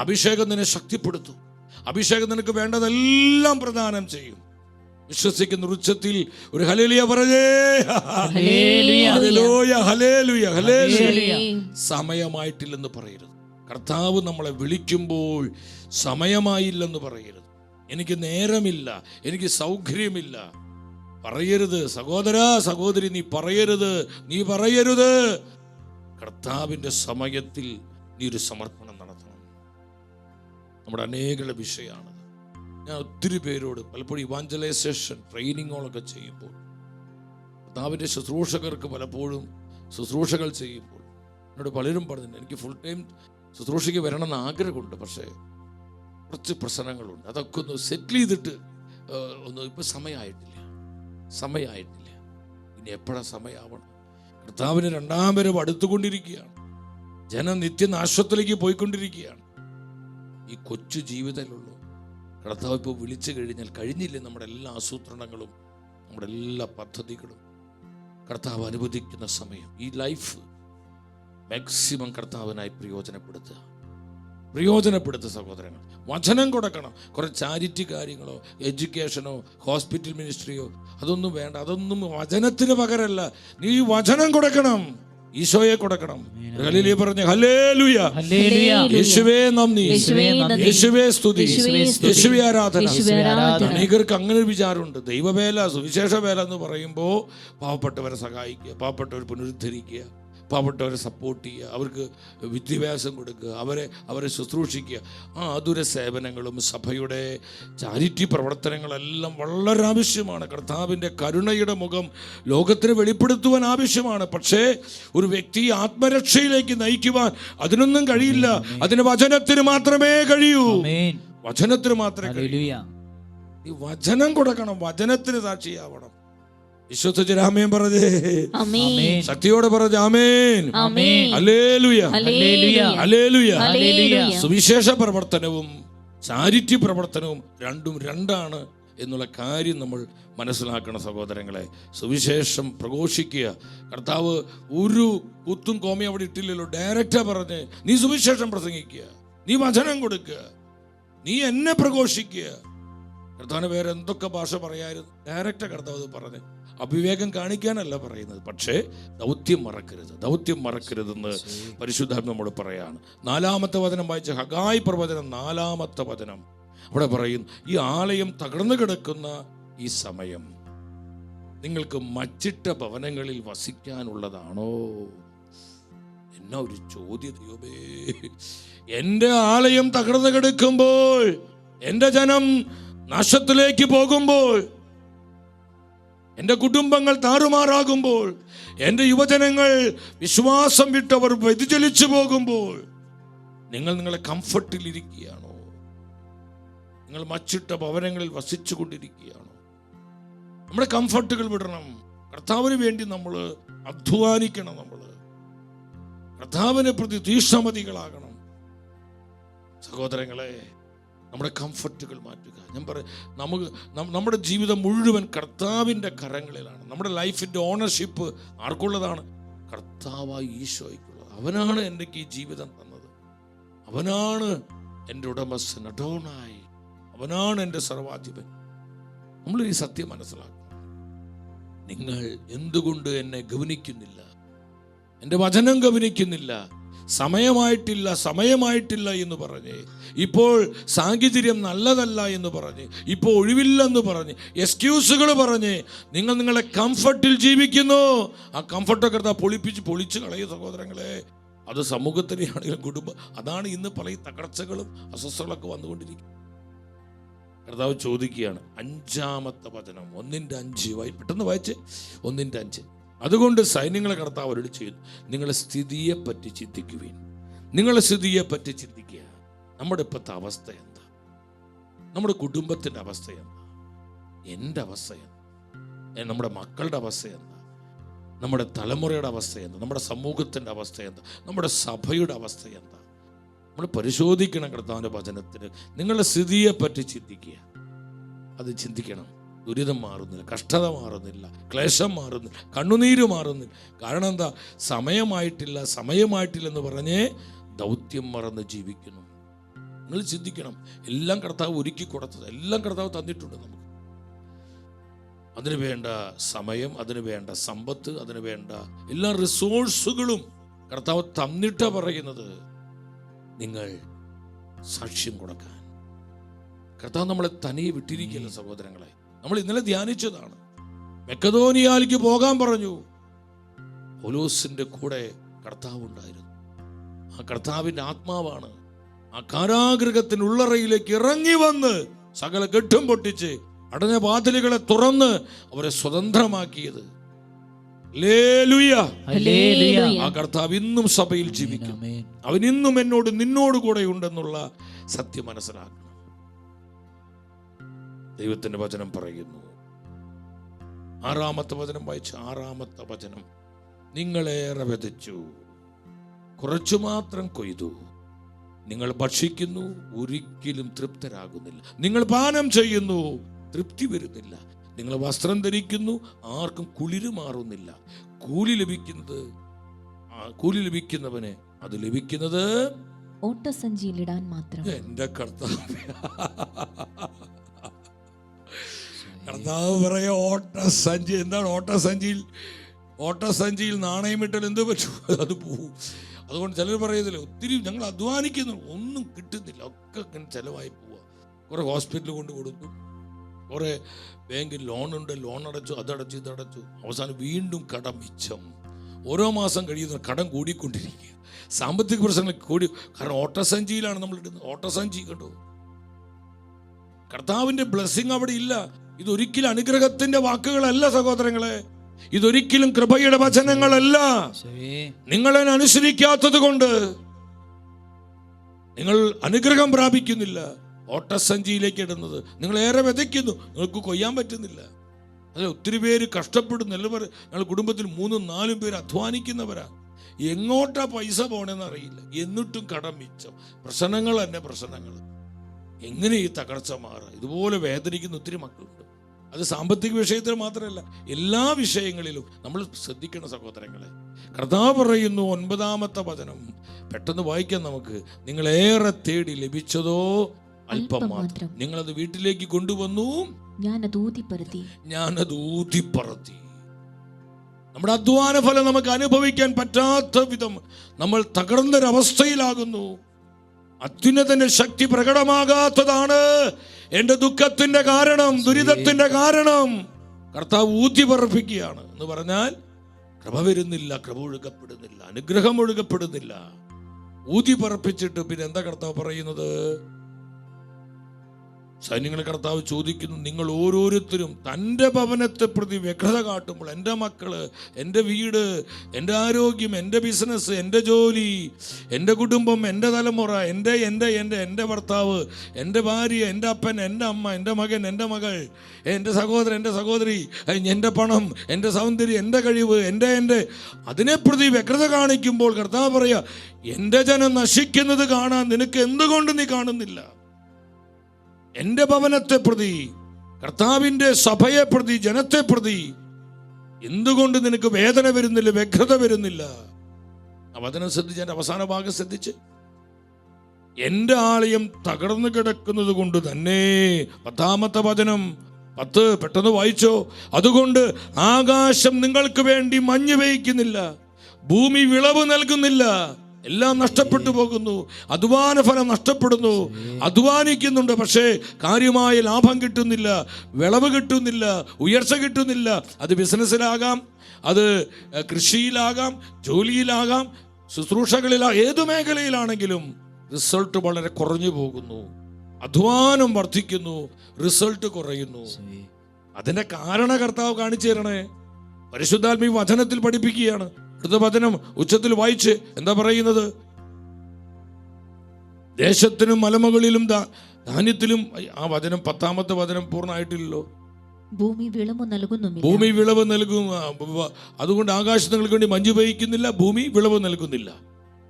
അഭിഷേകം നിന്നെ ശക്തിപ്പെടുത്തും, അഭിഷേകം നിനക്ക് വേണ്ടതെല്ലാം പ്രദാനം ചെയ്യും. വിശ്വസിക്കുന്ന ഉച്ചത്തിൽ ഒരു ഹല്ലേലൂയ പറഞ്ഞേ. Hallelujah, hallelujah, hallelujah. സമയമായിട്ടില്ലെന്ന് പറയരുത്. കർത്താവ് നമ്മളെ വിളിക്കുമ്പോൾ സമയമായില്ലെന്ന് പറയരുത്. എനിക്ക് നേരമില്ല, എനിക്ക് സൗകര്യമില്ല പറയരുത്. സഹോദര സഹോദരി, നീ പറയരുത്. കർത്താവിൻ്റെ സമയത്തിൽ നീ ഒരു സമർപ്പണം നടത്തണം. നമ്മുടെ അനേകളുടെ വിഷയമാണത്. ഞാൻ ഒത്തിരി പേരോട് പലപ്പോഴും ഇവാഞ്ചലൈസേഷൻ ട്രെയിനിങ്ങുകളൊക്കെ ചെയ്യുമ്പോൾ, കർത്താവിൻ്റെ ശുശ്രൂഷകർക്ക് പലപ്പോഴും ശുശ്രൂഷകൾ ചെയ്യുമ്പോൾ എന്നോട് പലരും പറഞ്ഞു, എനിക്ക് ഫുൾ ടൈം ശുശ്രൂഷയ്ക്ക് വരണമെന്ന് ആഗ്രഹമുണ്ട്, പക്ഷേ കുറച്ച് പ്രശ്നങ്ങളുണ്ട്, അതൊക്കെ ഒന്ന് സെറ്റിൽ ചെയ്തിട്ട് ഇപ്പം സമയമായിട്ടില്ല. ഇനി എപ്പോഴാണ് സമയമാവണം? കർത്താവിന് രണ്ടാം വരവ് അടുത്തുകൊണ്ടിരിക്കുകയാണ്. ജനം നിത്യനാശത്തിലേക്ക് പോയിക്കൊണ്ടിരിക്കുകയാണ്. ഈ കൊച്ചു ജീവിതത്തിലുള്ളൂ. കർത്താവ് ഇപ്പോൾ വിളിച്ചു കഴിഞ്ഞില്ലേ നമ്മുടെ എല്ലാ ആസൂത്രണങ്ങളും, നമ്മുടെ എല്ലാ പദ്ധതികളും കർത്താവ് അനുവദിക്കുന്ന സമയം, ഈ ലൈഫ് മാക്സിമം കർത്താവിനായി പ്രയോജനപ്പെടുത്തുക സഹോദരങ്ങൾ. വചനം കൊടുക്കണം. കുറേ ചാരിറ്റി കാര്യങ്ങളോ എഡ്യൂക്കേഷനോ ഹോസ്പിറ്റൽ മിനിസ്ട്രിയോ അതൊന്നും വേണ്ട. അതൊന്നും വചനത്തിന് പകരമല്ല. നീ വചനം കൊടുക്കണം, ഈശോയെ കൊടുക്കണം. ഹല്ലേലൂയ പറഞ്ഞേ. ഹല്ലേലൂയ, യേശുവേ നന്ദി, യേശുവേ സ്തുതി, യേശുവേ ആരാധന. അനേകർക്ക് അങ്ങനെ ഒരു വിചാരമുണ്ട്. ദൈവവേല, സുവിശേഷ വേല എന്ന് പറയുമ്പോൾ പാവപ്പെട്ടവരെ സഹായിക്കുക, പാവപ്പെട്ടവരെ പുനരുദ്ധരിക്കുക, പാവപ്പെട്ടവരെ സപ്പോർട്ട് ചെയ്യുക, അവർക്ക് വിദ്യാഭ്യാസം കൊടുക്കുക, അവരെ ശുശ്രൂഷിക്കുക. ആ ആതുര സേവനങ്ങളും സഭയുടെ ചാരിറ്റി പ്രവർത്തനങ്ങളെല്ലാം വളരെ ആവശ്യമാണ്. കർത്താവിൻ്റെ കരുണയുടെ മുഖം ലോകത്തിന് വെളിപ്പെടുത്തുവാൻ ആവശ്യമാണ്. പക്ഷേ ഒരു വ്യക്തി ആത്മരക്ഷയിലേക്ക് നയിക്കുവാൻ അതിനൊന്നും കഴിയില്ല. അതിന് വചനത്തിന് മാത്രമേ കഴിയൂ. വചനത്തിന് മാത്രമേ കഴിയൂ. ഈ വചനം കൊടുക്കണം, വചനത്തിന് സാക്ഷിയാവണം. വിശ്വസിച്ചരാമേൻ പറഞ്ഞേ, ശക്തിയോടെ പറഞ്ഞ ആമേൻ. Hallelujah, hallelujah. സുവിശേഷ പ്രവർത്തനവും ചാരിറ്റി പ്രവർത്തനവും രണ്ടാണ് എന്നുള്ള കാര്യം നമ്മൾ മനസ്സിലാക്കണം സഹോദരങ്ങളെ. സുവിശേഷം പ്രഘോഷിക്കുക. കർത്താവ് ഒരു കുത്തും കോമയും അവിടെ ഇട്ടില്ലല്ലോ. ഡയറക്റ്റാ പറഞ്ഞ്, നീ സുവിശേഷം പ്രസംഗിക്കുക, നീ വചനം കൊടുക്കുക, നീ എന്നെ പ്രഘോഷിക്കുക. കർത്താവിന് വേറെ എന്തൊക്കെ ഭാഷ പറയായിരുന്നു, ഡയറക്റ്റാ കർത്താവ് പറഞ്ഞ്. അവിവേകം കാണിക്കാനല്ല പറയുന്നത്, പക്ഷേ ദൗത്യം മറക്കരുതെന്ന് പരിശുദ്ധാത്മ നമ്മോട് പറയാണ്. 4-ാമത്തെ വചനം വായിച്ച ഹഗായി പ്രവചനം 4-ാമത്തെ വചനം അവിടെ പറയും, ഈ ആലയം തകർന്നു കിടക്കുന്ന ഈ സമയം നിങ്ങൾക്ക് മച്ചിട്ട ഭവനങ്ങളിൽ വസിക്കാനുള്ളതാണോ? എന്നാ ഒരു ചോദ്യം ദൈവമേ. എൻ്റെ ആലയം തകർന്നു കിടക്കുമ്പോൾ, എൻ്റെ ജനം നാശത്തിലേക്ക് പോകുമ്പോൾ, എൻ്റെ കുടുംബങ്ങൾ താറുമാറാകുമ്പോൾ, എൻ്റെ യുവജനങ്ങൾ വിശ്വാസം വിട്ടവർ വ്യതിചലിച്ചു പോകുമ്പോൾ നിങ്ങളെ കംഫർട്ടിൽ ഇരിക്കുകയാണോ? നിങ്ങൾ മച്ചിട്ട ഭവനങ്ങളിൽ വസിച്ചു കൊണ്ടിരിക്കുകയാണോ? നമ്മുടെ കംഫർട്ടുകൾ വിടണം. കർത്താവിന് വേണ്ടി നമ്മൾ അധ്വാനിക്കണം. നമ്മൾ കർത്താവിനെ പ്രതി തീഷ്ണമതികളാകണം സഹോദരങ്ങളെ. നമ്മുടെ കംഫർട്ടുകൾ മാറ്റുക. ഞാൻ നമ്മുടെ ജീവിതം മുഴുവൻ കർത്താവിൻ്റെ കരങ്ങളിലാണ്. നമ്മുടെ ലൈഫിൻ്റെ ഓണർഷിപ്പ് ആർക്കുള്ളതാണ്? കർത്താവായി ഈശോയ്ക്കുള്ളത്. അവനാണ് എനിക്ക് ഈ ജീവിതം തന്നത്. അവനാണ് എൻ്റെ ഉടമസ്ഥൻ, അഡോണായി. അവനാണ് എൻ്റെ സർവാധിപൻ. നമ്മൾ ഈ സത്യം മനസ്സിലാക്കണം. നിങ്ങൾ എന്തുകൊണ്ട് എന്നെ ഗവനിക്കുന്നില്ല? എൻ്റെ വചനം ഗവനിക്കുന്നില്ല? സമയമായിട്ടില്ല എന്ന് പറഞ്ഞ്, ഇപ്പോൾ സാഹചര്യം നല്ലതല്ല എന്ന് പറഞ്ഞ്, ഇപ്പോൾ ഒഴിവില്ലെന്ന് പറഞ്ഞ്, എക്സ്ക്യൂസുകൾ പറഞ്ഞ് നിങ്ങൾ നിങ്ങളെ കംഫർട്ടിൽ ജീവിക്കുന്നു. ആ കംഫർട്ടൊക്കെ പൊളിച്ച് കളയും സഹോദരങ്ങളെ. അത് സമൂഹത്തിനെയാണെങ്കിലും കുടുംബം, അതാണ് ഇന്ന് പല തകർച്ചകളും അസ്വസ്ഥകളൊക്കെ വന്നുകൊണ്ടിരിക്കുന്നത്. കർത്താവ് ചോദിക്കുകയാണ്, 5-ാമത്തെ വചനം 1:5 പെട്ടെന്ന് വായിച്ച് 1:5. അതുകൊണ്ട് സൈന്യങ്ങളെ കർത്താവ് അവരോട് ചെയ്തു, നിങ്ങളുടെ സ്ഥിതിയെപ്പറ്റി ചിന്തിക്കുക. നമ്മുടെ ഇപ്പോഴത്തെ അവസ്ഥ എന്താ? നമ്മുടെ കുടുംബത്തിൻ്റെ അവസ്ഥ എന്താ? എൻ്റെ അവസ്ഥ എന്താ? നമ്മുടെ മക്കളുടെ അവസ്ഥ എന്താ? നമ്മുടെ തലമുറയുടെ അവസ്ഥ എന്താ? നമ്മുടെ സമൂഹത്തിൻ്റെ അവസ്ഥ എന്താ? നമ്മുടെ സഭയുടെ അവസ്ഥ എന്താ? നമ്മൾ പരിശോധിക്കണം. കർത്താവിൻ്റെ വചനത്തിന് നിങ്ങളുടെ സ്ഥിതിയെപ്പറ്റി ചിന്തിക്കുക. അത് ചിന്തിക്കണം. ദുരിതം മാറുന്നില്ല, കഷ്ടത മാറുന്നില്ല, ക്ലേശം മാറുന്നില്ല, കണ്ണുനീര് മാറുന്നില്ല. കാരണം എന്താ? സമയമായിട്ടില്ലെന്ന് പറഞ്ഞ് ദൗത്യം മറന്ന് ജീവിക്കുന്നു. നിങ്ങൾ ചിന്തിക്കണം. എല്ലാം കർത്താവ് ഒരുക്കി കൊടുത്തത്, എല്ലാം കർത്താവ് തന്നിട്ടുണ്ട് നമുക്ക്. അതിന് വേണ്ട സമയം, അതിന് വേണ്ട സമ്പത്ത്, അതിന് വേണ്ട എല്ലാ റിസോഴ്സുകളും കർത്താവ് തന്നിട്ടാ പറയുന്നത് നിങ്ങൾ സാക്ഷ്യം കൊടുക്കാൻ. കർത്താവ് നമ്മളെ തനിയെ വിട്ടിരിക്കില്ല സഹോദരങ്ങളെ. നമ്മൾ ഇന്നലെ ധ്യാനിച്ചതാണ്. മക്കെദോനിയയിലേക്ക് പോകാൻ പറഞ്ഞു. പൗലോസിന്റെ കൂടെ കർത്താവ് ഉണ്ടായിരുന്നു. ആ കർത്താവിന്റെ ആത്മാവാണ് ആ കാരാഗൃഹത്തിനുള്ളറയിലേക്ക് ഇറങ്ങി വന്ന് സകല കെട്ടും പൊട്ടിച്ച് അടഞ്ഞ വാതിലുകളെ തുറന്ന് അവരെ സ്വതന്ത്രമാക്കിയത്. ഹല്ലേലൂയ. ആ കർത്താവ് ഇന്നും സഭയിൽ ജീവിക്കും. അവൻ ഇന്നും നിന്നോട് കൂടെ ഉണ്ടെന്നുള്ള സത്യം മനസ്സിലാക്കണം. ദൈവത്തിന്റെ വചനം പറയുന്നു. 6-ാമത്തെ വചനം വായിച്ച 6-ാമത്തെ വചനം. നിങ്ങളേറെ വിതച്ചു, കുറച്ചു മാത്രം കൊയ്തു. നിങ്ങൾ ഭക്ഷിക്കുന്നു, ഒരിക്കലും തൃപ്തരാകുന്നില്ല. നിങ്ങൾ പാനം ചെയ്യുന്നു, തൃപ്തി വരുന്നില്ല. നിങ്ങൾ വസ്ത്രം ധരിക്കുന്നു, ആർക്കും കുളിര് മാറുന്നില്ല. കൂലി ലഭിക്കുന്നവന് അത് ലഭിക്കുന്നത് ഓട്ടസഞ്ചിയിലിടാൻ മാത്രം. എന്റെ കർത്താവ് പറയാ ഓട്ടസഞ്ചി. എന്താണ് ഓട്ടസഞ്ചിയിൽ നാണയമിട്ടാൽ എന്ത് പറ്റും? അത് പോവും. അതുകൊണ്ട് ചിലർ പറയുന്നില്ല, ഒത്തിരി ഞങ്ങൾ അധ്വാനിക്കുന്നു, ഒന്നും കിട്ടുന്നില്ല, ഒക്കെ ഇങ്ങനെ ചിലവായി പോവുക. കുറെ ഹോസ്പിറ്റലിൽ കൊണ്ട് കൊടുത്തു, കുറെ ബാങ്കിൽ ലോണുണ്ട്, ലോൺ അടച്ചു, അതടച്ചു, ഇതടച്ചു, അവസാനം വീണ്ടും കടം മിച്ചം. ഓരോ മാസം കഴിയുന്ന കടം കൂടിക്കൊണ്ടിരിക്കുക. സാമ്പത്തിക പ്രശ്നങ്ങൾ കൂടി. കാരണം ഓട്ടസഞ്ചിയിലാണ് നമ്മൾ ഇടുന്നത്. ഓട്ടസഞ്ചി കണ്ടോ? കർത്താവിന്റെ ബ്ലെസ്സിങ് അവിടെ ഇല്ല. ഇതൊരിക്കലും അനുഗ്രഹത്തിന്റെ വാക്കുകളല്ല സഹോദരങ്ങളെ. ഇതൊരിക്കലും കൃപയുടെ വചനങ്ങളല്ല. നിങ്ങളെ അനുസരിക്കാത്തത് കൊണ്ട് നിങ്ങൾ അനുഗ്രഹം പ്രാപിക്കുന്നില്ല. ഓട്ടസഞ്ചിയിലേക്ക് ഇടുന്നത്. നിങ്ങൾ ഏറെ വിതയ്ക്കുന്നു, നിങ്ങൾക്ക് കൊയ്യാൻ പറ്റുന്നില്ല. അതെ, ഒത്തിരി പേര് കഷ്ടപ്പെടുന്നു. എല്ലാവരും ഞങ്ങൾ കുടുംബത്തിൽ 3-4 പേര് അധ്വാനിക്കുന്നവരാ. എങ്ങോട്ടാ പൈസ പോണെന്ന് അറിയില്ല. എന്നിട്ടും കടം മിച്ചം. പ്രശ്നങ്ങൾ തന്നെ പ്രശ്നങ്ങൾ. എങ്ങനെ ഈ തകർച്ച മാറുക? ഇതുപോലെ വേദനിക്കുന്ന ഒത്തിരി മക്കളുണ്ട്. അത് സാമ്പത്തിക വിഷയത്തിൽ മാത്രമല്ല, എല്ലാ വിഷയങ്ങളിലും നമ്മൾ ശ്രദ്ധിക്കണം സഹോദരങ്ങളെ. കർത്താവ് പറയുന്നു 9-ാമത്തെ വചനം, പെട്ടെന്ന് വായിക്കാം നമുക്ക്. നിങ്ങളേറെ തേടി ലഭിച്ചതോ അല്പം മാത്രം. നിങ്ങളത് വീട്ടിലേക്ക് കൊണ്ടുവന്നു, ഞാനത് ഊതിപ്പറത്തി. നമ്മുടെ അധ്വാന ഫലം നമുക്ക് അനുഭവിക്കാൻ പറ്റാത്ത വിധം നമ്മൾ തകർന്നൊരവസ്ഥയിലാകുന്നു. അത്യുന്നതന്റെ ശക്തി പ്രകടമാകാത്തതാണ് എന്റെ ദുഃഖത്തിന്റെ കാരണം, ദുരിതത്തിന്റെ കാരണം. കർത്താവ് ഊതിപ്പറപ്പിക്കുകയാണ് എന്ന് പറഞ്ഞാൽ കൃപ വരുന്നില്ല, കൃപ ഒഴുകപ്പെടുന്നില്ല, അനുഗ്രഹം ഒഴുകപ്പെടുന്നില്ല. ഊതിപ്പറപ്പിച്ചിട്ട് പിന്നെ എന്താ കർത്താവ് പറയുന്നത്? സൈന്യങ്ങളെ കർത്താവ് ചോദിക്കുന്നു, നിങ്ങൾ ഓരോരുത്തരും തൻ്റെ ഭവനത്തെ പ്രതി വ്യഗ്രത കാട്ടുമ്പോൾ, എൻ്റെ മക്കള്, എൻ്റെ വീട്, എൻ്റെ ആരോഗ്യം, എൻ്റെ ബിസിനസ്, എൻ്റെ ജോലി, എൻ്റെ കുടുംബം, എൻ്റെ തലമുറ, എൻ്റെ ഭർത്താവ്, എൻ്റെ ഭാര്യ, എൻ്റെ അപ്പൻ, എൻ്റെ അമ്മ, എൻ്റെ മകൻ, എൻ്റെ മകൾ, എൻ്റെ സഹോദരൻ, എൻ്റെ സഹോദരി, എൻ്റെ പണം, എൻ്റെ സൗന്ദര്യം, എൻ്റെ കഴിവ്, എൻ്റെ അതിനെ പ്രതി വ്യഗ്രത കാണിക്കുമ്പോൾ കർത്താവ് പറയാ, എൻ്റെ ജനം നശിക്കുന്നത് കാണാൻ നിനക്ക് എന്തുകൊണ്ട് നീ കാണുന്നില്ല? എൻ്റെ ഭവനത്തെ പ്രതി, കർത്താവിൻ്റെ സഭയെ പ്രതി, ജനത്തെ പ്രതി എന്തുകൊണ്ട് നിനക്ക് വേദന വരുന്നില്ല, വ്യഗ്രത വരുന്നില്ല? ആ വചനം ശ്രദ്ധിച്ച്, എൻ്റെ അവസാന ഭാഗം ശ്രദ്ധിച്ച്. എൻ്റെ ആലയം തകർന്നു കിടക്കുന്നത് കൊണ്ട് തന്നെ, 10-ാമത്തെ വചനം 10 പെട്ടെന്ന് വായിച്ചോ. അതുകൊണ്ട് ആകാശം നിങ്ങൾക്ക് വേണ്ടി മഞ്ഞ് പെയ്യ്ക്കുന്നില്ല, ഭൂമി വിളവ് നൽകുന്നില്ല, എല്ലാം നഷ്ടപ്പെട്ടു പോകുന്നു. അധ്വാന ഫലം നഷ്ടപ്പെടുന്നു. അധ്വാനിക്കുന്നുണ്ട്, പക്ഷേ കാര്യമായ ലാഭം കിട്ടുന്നില്ല, വിളവ് കിട്ടുന്നില്ല, ഉയർച്ച കിട്ടുന്നില്ല. അത് ബിസിനസ്സിലാകാം, അത് കൃഷിയിലാകാം, ജോലിയിലാകാം, ശുശ്രൂഷകളിലാകാം, ഏതു മേഖലയിലാണെങ്കിലും റിസൾട്ട് വളരെ കുറഞ്ഞു പോകുന്നു. അധ്വാനം വർദ്ധിക്കുന്നു, റിസൾട്ട് കുറയുന്നു. അതിന്റെ കാരണ കർത്താവ് കാണിച്ചു തരണേ. പരിശുദ്ധാത്മീ വചനത്തിൽ പഠിപ്പിക്കുകയാണ്. അടുത്ത വചനം ഉച്ചത്തിൽ വായിച്ച് എന്താ പറയുന്നത്? ദേശത്തിനും മലമുകളിലും ധാന്യത്തിലും ആ വചനം 10ാമത്തെ വചനം പൂർണ്ണമായിട്ടില്ലല്ലോ. ഭൂമി വിളവ് നൽകുന്നുമില്ല. ഭൂമി വിളവ് നൽകും. അതുകൊണ്ട് ആകാശങ്ങൾക്ക് വേണ്ടി മഞ്ഞു പെയ്യ്ക്കുന്നില്ല, ഭൂമി വിളവ് നൽകുന്നില്ല.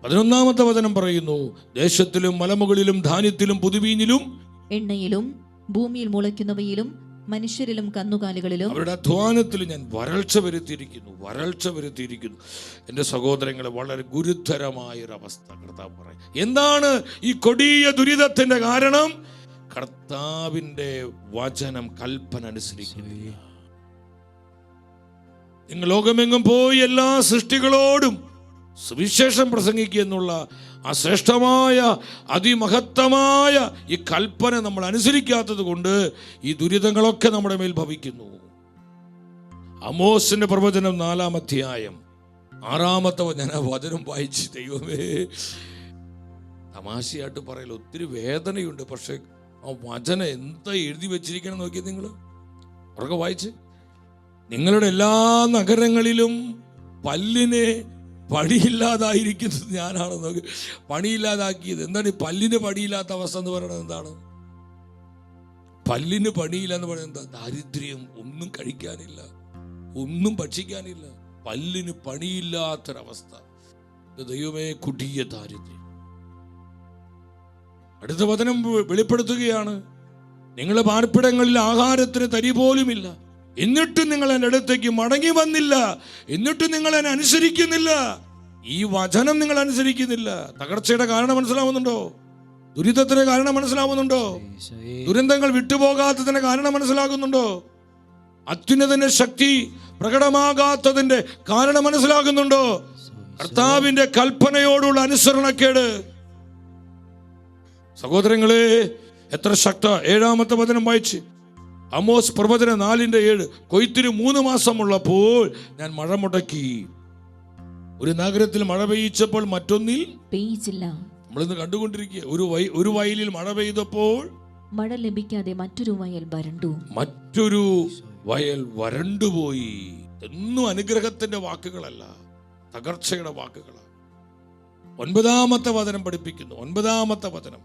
11ാമത്തെ വചനം പറയുന്നു, ദേശത്തിലും മലമുകളിലും ധാന്യത്തിലും പുതുവീഞ്ഞിലും എണ്ണയിലും ഭൂമിയിൽ മുളയ്ക്കുന്നവയിലും മനുഷ്യരിലും കന്നുകാലികളിലും അവരുടെ അധ്വാനത്തിൽ ഞാൻ വരൾച്ച വരുത്തിയിരിക്കുന്നു. എൻ്റെ സഹോദരങ്ങളെ, വളരെ ഗുരുതരമായൊരവസ്ഥ കർത്താവ് പറയും. എന്താണ് ഈ കൊടിയ ദുരിതത്തിന്റെ കാരണം? കർത്താവിൻ്റെ വചനം, കൽപ്പന അനുസരിക്കുന്നില്ല. നിങ്ങൾ ലോകമെങ്ങും പോയി എല്ലാ സൃഷ്ടികളോടും സുവിശേഷം പ്രസംഗിക്കുക എന്നുള്ള ആ ശ്രേഷ്ഠമായ അതിമഹത്തമായ ഈ കൽപ്പന നമ്മൾ അനുസരിക്കാത്തത് കൊണ്ട് ഈ ദുരിതങ്ങളൊക്കെ നമ്മുടെ മേൽ ഭവിക്കുന്നു. ആമോസിന്റെ പ്രവചനം 4-ാം അധ്യായം 6-ാമത്തെ ഞാൻ ആ വചനം വായിച്ച്, ദൈവമേ, തമാശയായിട്ട് പറയല, ഒത്തിരി വേദനയുണ്ട്. പക്ഷെ ആ വചനം എന്താ എഴുതി വെച്ചിരിക്കണം നോക്കിയത് നിങ്ങൾ. ഉറക്കെ വായിച്ച്, നിങ്ങളുടെ എല്ലാ നഗരങ്ങളിലും പല്ലിനെ പണിയില്ലാതായിരിക്കുന്നത് ഞാനാണ്. നോക്കി, പണിയില്ലാതാക്കിയത് എന്താണ്? ഈ പല്ലിന് പണിയില്ലാത്ത അവസ്ഥ എന്ന് പറയുന്നത് എന്താണ്? പല്ലിന് പണിയില്ല എന്ന് പറയുന്നത് എന്താ? ദാരിദ്ര്യം, ഒന്നും കഴിക്കാനില്ല, ഒന്നും ഭക്ഷിക്കാനില്ല, പല്ലിന് പണിയില്ലാത്തൊരവസ്ഥ. ദൈവമേ, കൊടിയ ദാരിദ്ര്യം. അടുത്ത വചനം വെളിപ്പെടുത്തുകയാണ്, നിങ്ങളുടെ പാർപ്പിടങ്ങളിൽ ആഹാരത്തിന് തരി പോലുമില്ല, എന്നിട്ടും നിങ്ങൾ എൻ്റെ അടുത്തേക്ക് മടങ്ങി വന്നില്ല, എന്നിട്ടും നിങ്ങൾ എന്നെ അനുസരിക്കുന്നില്ല. ഈ വചനം നിങ്ങൾ അനുസരിക്കുന്നില്ല. തകർച്ചയുടെ കാരണം മനസ്സിലാവുന്നുണ്ടോ? ദുരിതത്തിന് കാരണം മനസ്സിലാവുന്നുണ്ടോ? ദുരന്തങ്ങൾ വിട്ടുപോകാത്തതിന്റെ കാരണം മനസ്സിലാകുന്നുണ്ടോ? അത്യുന്നതന്റെ ശക്തി പ്രകടമാകാത്തതിന്റെ കാരണം മനസ്സിലാകുന്നുണ്ടോ? കർത്താവിന്റെ കൽപ്പനയോടുള്ള അനുസരണക്കേട്. സഹോദരങ്ങളെ, എത്ര ശക്ത! 7-ാമത്തെ വചനം വായിച്ച്, ആമോസ് പ്രവചനം 4:7. കൊയ്ത്തിന് 3 മാസമുള്ളപ്പോൾ ഞാൻ മഴ മുടക്കി. ഒരു നഗരത്തിൽ മഴ പെയ്യിച്ചപ്പോൾ മറ്റൊന്നിൽ പെയ്യിച്ചില്ല. നമ്മളിന്ന് കണ്ടുകൊണ്ടിരിക്കുക, ഒരു വയലിൽ മഴ പെയ്തപ്പോൾ മഴ ലഭിക്കാതെ മറ്റൊരു വയൽ വരണ്ടുപോയി. എന്നും അനുഗ്രഹത്തിന്റെ വാക്കുകളല്ല, തകർച്ചയുടെ വാക്കുകളാണ്. 9-ാമത്തെ വചനം പഠിപ്പിക്കുന്നു. 9-ാമത്തെ വചനം,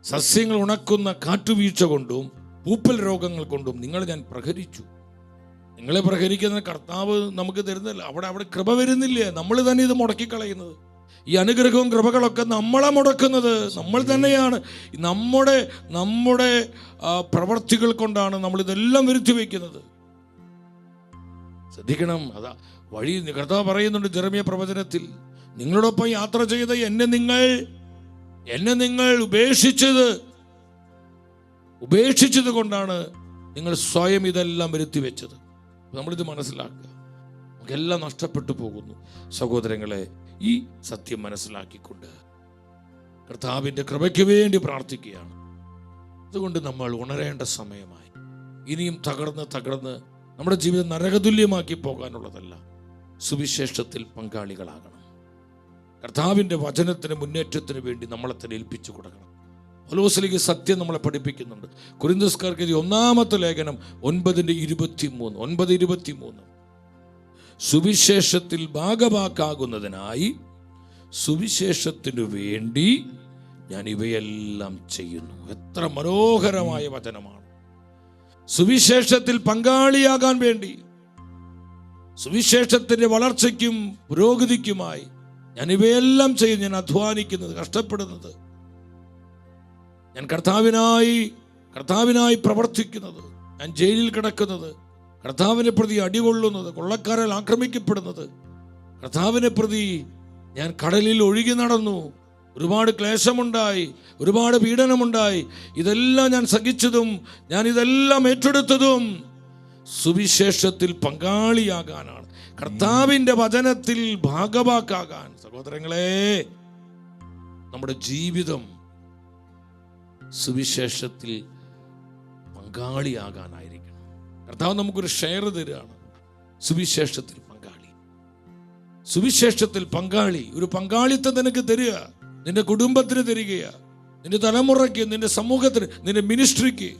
സസ്യങ്ങൾ ഉണക്കുന്ന കാറ്റുവീഴ്ച കൊണ്ടും പൂപ്പൽ രോഗങ്ങൾ കൊണ്ടും നിങ്ങളെ ഞാൻ പ്രഹരിച്ചു. നിങ്ങളെ പ്രഹരിക്കുന്ന കർത്താവ് നമുക്ക് തരുന്നില്ല. അവിടെ കൃപ വരുന്നില്ല. നമ്മൾ തന്നെ ഇത് മുടക്കിക്കളയുന്നത്. ഈ അനുഗ്രഹവും കൃപകളൊക്കെ നമ്മളെ മുടക്കുന്നത് നമ്മൾ തന്നെയാണ്. നമ്മുടെ പ്രവർത്തികൾ കൊണ്ടാണ് നമ്മളിതെല്ലാം വരുത്തി വയ്ക്കുന്നത്. ശ്രദ്ധിക്കണം. അതാ വഴി കർത്താവ് പറയുന്നുണ്ട് ജെറമ്യ പ്രവചനത്തിൽ, നിങ്ങളോടൊപ്പം യാത്ര ചെയ്ത എന്നെ നിങ്ങൾ ഉപേക്ഷിച്ചത് കൊണ്ടാണ് നിങ്ങൾ സ്വയം ഇതെല്ലാം വരുത്തി വെച്ചത്. നമ്മളിത് മനസ്സിലാക്കുക. നമുക്കെല്ലാം നഷ്ടപ്പെട്ടു പോകുന്നു. സഹോദരങ്ങളെ, ഈ സത്യം മനസ്സിലാക്കിക്കൊണ്ട് കർത്താവിൻ്റെ കൃപയ്ക്ക് വേണ്ടി പ്രാർത്ഥിക്കുകയാണ്. അതുകൊണ്ട് നമ്മൾ ഉണരേണ്ട സമയമായി. ഇനിയും തകർന്ന് നമ്മുടെ ജീവിതം നരകതുല്യമാക്കി പോകാനുള്ളതല്ല. സുവിശേഷത്തിൽ പങ്കാളികളാകണം. കർത്താവിൻ്റെ വചനത്തിന് മുന്നേറ്റത്തിന് വേണ്ടി നമ്മളെ തന്നെ ഏൽപ്പിച്ചു കൊടുക്കണം. പൗലോസ്ലീഹ സത്യം നമ്മളെ പഠിപ്പിക്കുന്നുണ്ട്. കൊരിന്ത്യർക്കാർക്ക് 1-ാമത്തെ ലേഖനം 9:23 സുവിശേഷത്തിൽ ഭാഗവാക്കാകുന്നതിനായി സുവിശേഷത്തിനു വേണ്ടി ഞാൻ ഇവയെല്ലാം ചെയ്യുന്നു. എത്ര മനോഹരമായ വചനമാണ്! സുവിശേഷത്തിൽ പങ്കാളിയാകാൻ വേണ്ടി, സുവിശേഷത്തിന്റെ വളർച്ചയ്ക്കും പുരോഗതിക്കുമായി ഞാൻ ഇവയെല്ലാം ചെയ്യുന്നു. ഞാൻ അധ്വാനിക്കുന്നത്, കഷ്ടപ്പെടുന്നത്, ഞാൻ കർത്താവിനായി പ്രവർത്തിക്കുന്നത്, ഞാൻ ജയിലിൽ കിടക്കുന്നത്, കർത്താവിനെ പ്രതി അടികൊള്ളുന്നത്, കൊള്ളക്കാരാൽ ആക്രമിക്കപ്പെടുന്നത്, കർത്താവിനെ പ്രതി ഞാൻ കടലിൽ ഒഴുകി നടന്നു, ഒരുപാട് ക്ലേശമുണ്ടായി, ഒരുപാട് പീഡനമുണ്ടായി. ഇതെല്ലാം ഞാൻ സഹിച്ചതും ഞാൻ ഇതെല്ലാം ഏറ്റെടുത്തതും സുവിശേഷത്തിൽ പങ്കാളിയാകാനാണ്, കർത്താവിൻ്റെ വചനത്തിൽ ഭാഗവാക്കാകാൻ. സഹോദരങ്ങളെ, നമ്മുടെ ജീവിതം സുവിശേഷത്തിൽ പങ്കാളിയാകാനായിരിക്കണം. കർത്താവ് നമുക്കൊരു ഷെയർ തരികയാണ്. സുവിശേഷത്തിൽ പങ്കാളി, ഒരു പങ്കാളിത്തം നിനക്ക് തരിക. നിന്റെ കുടുംബത്തിന് തരികയാ, നിന്റെ തലമുറയ്ക്ക്, നിന്റെ സമൂഹത്തിന്, നിന്റെ മിനിസ്ട്രിക്ക്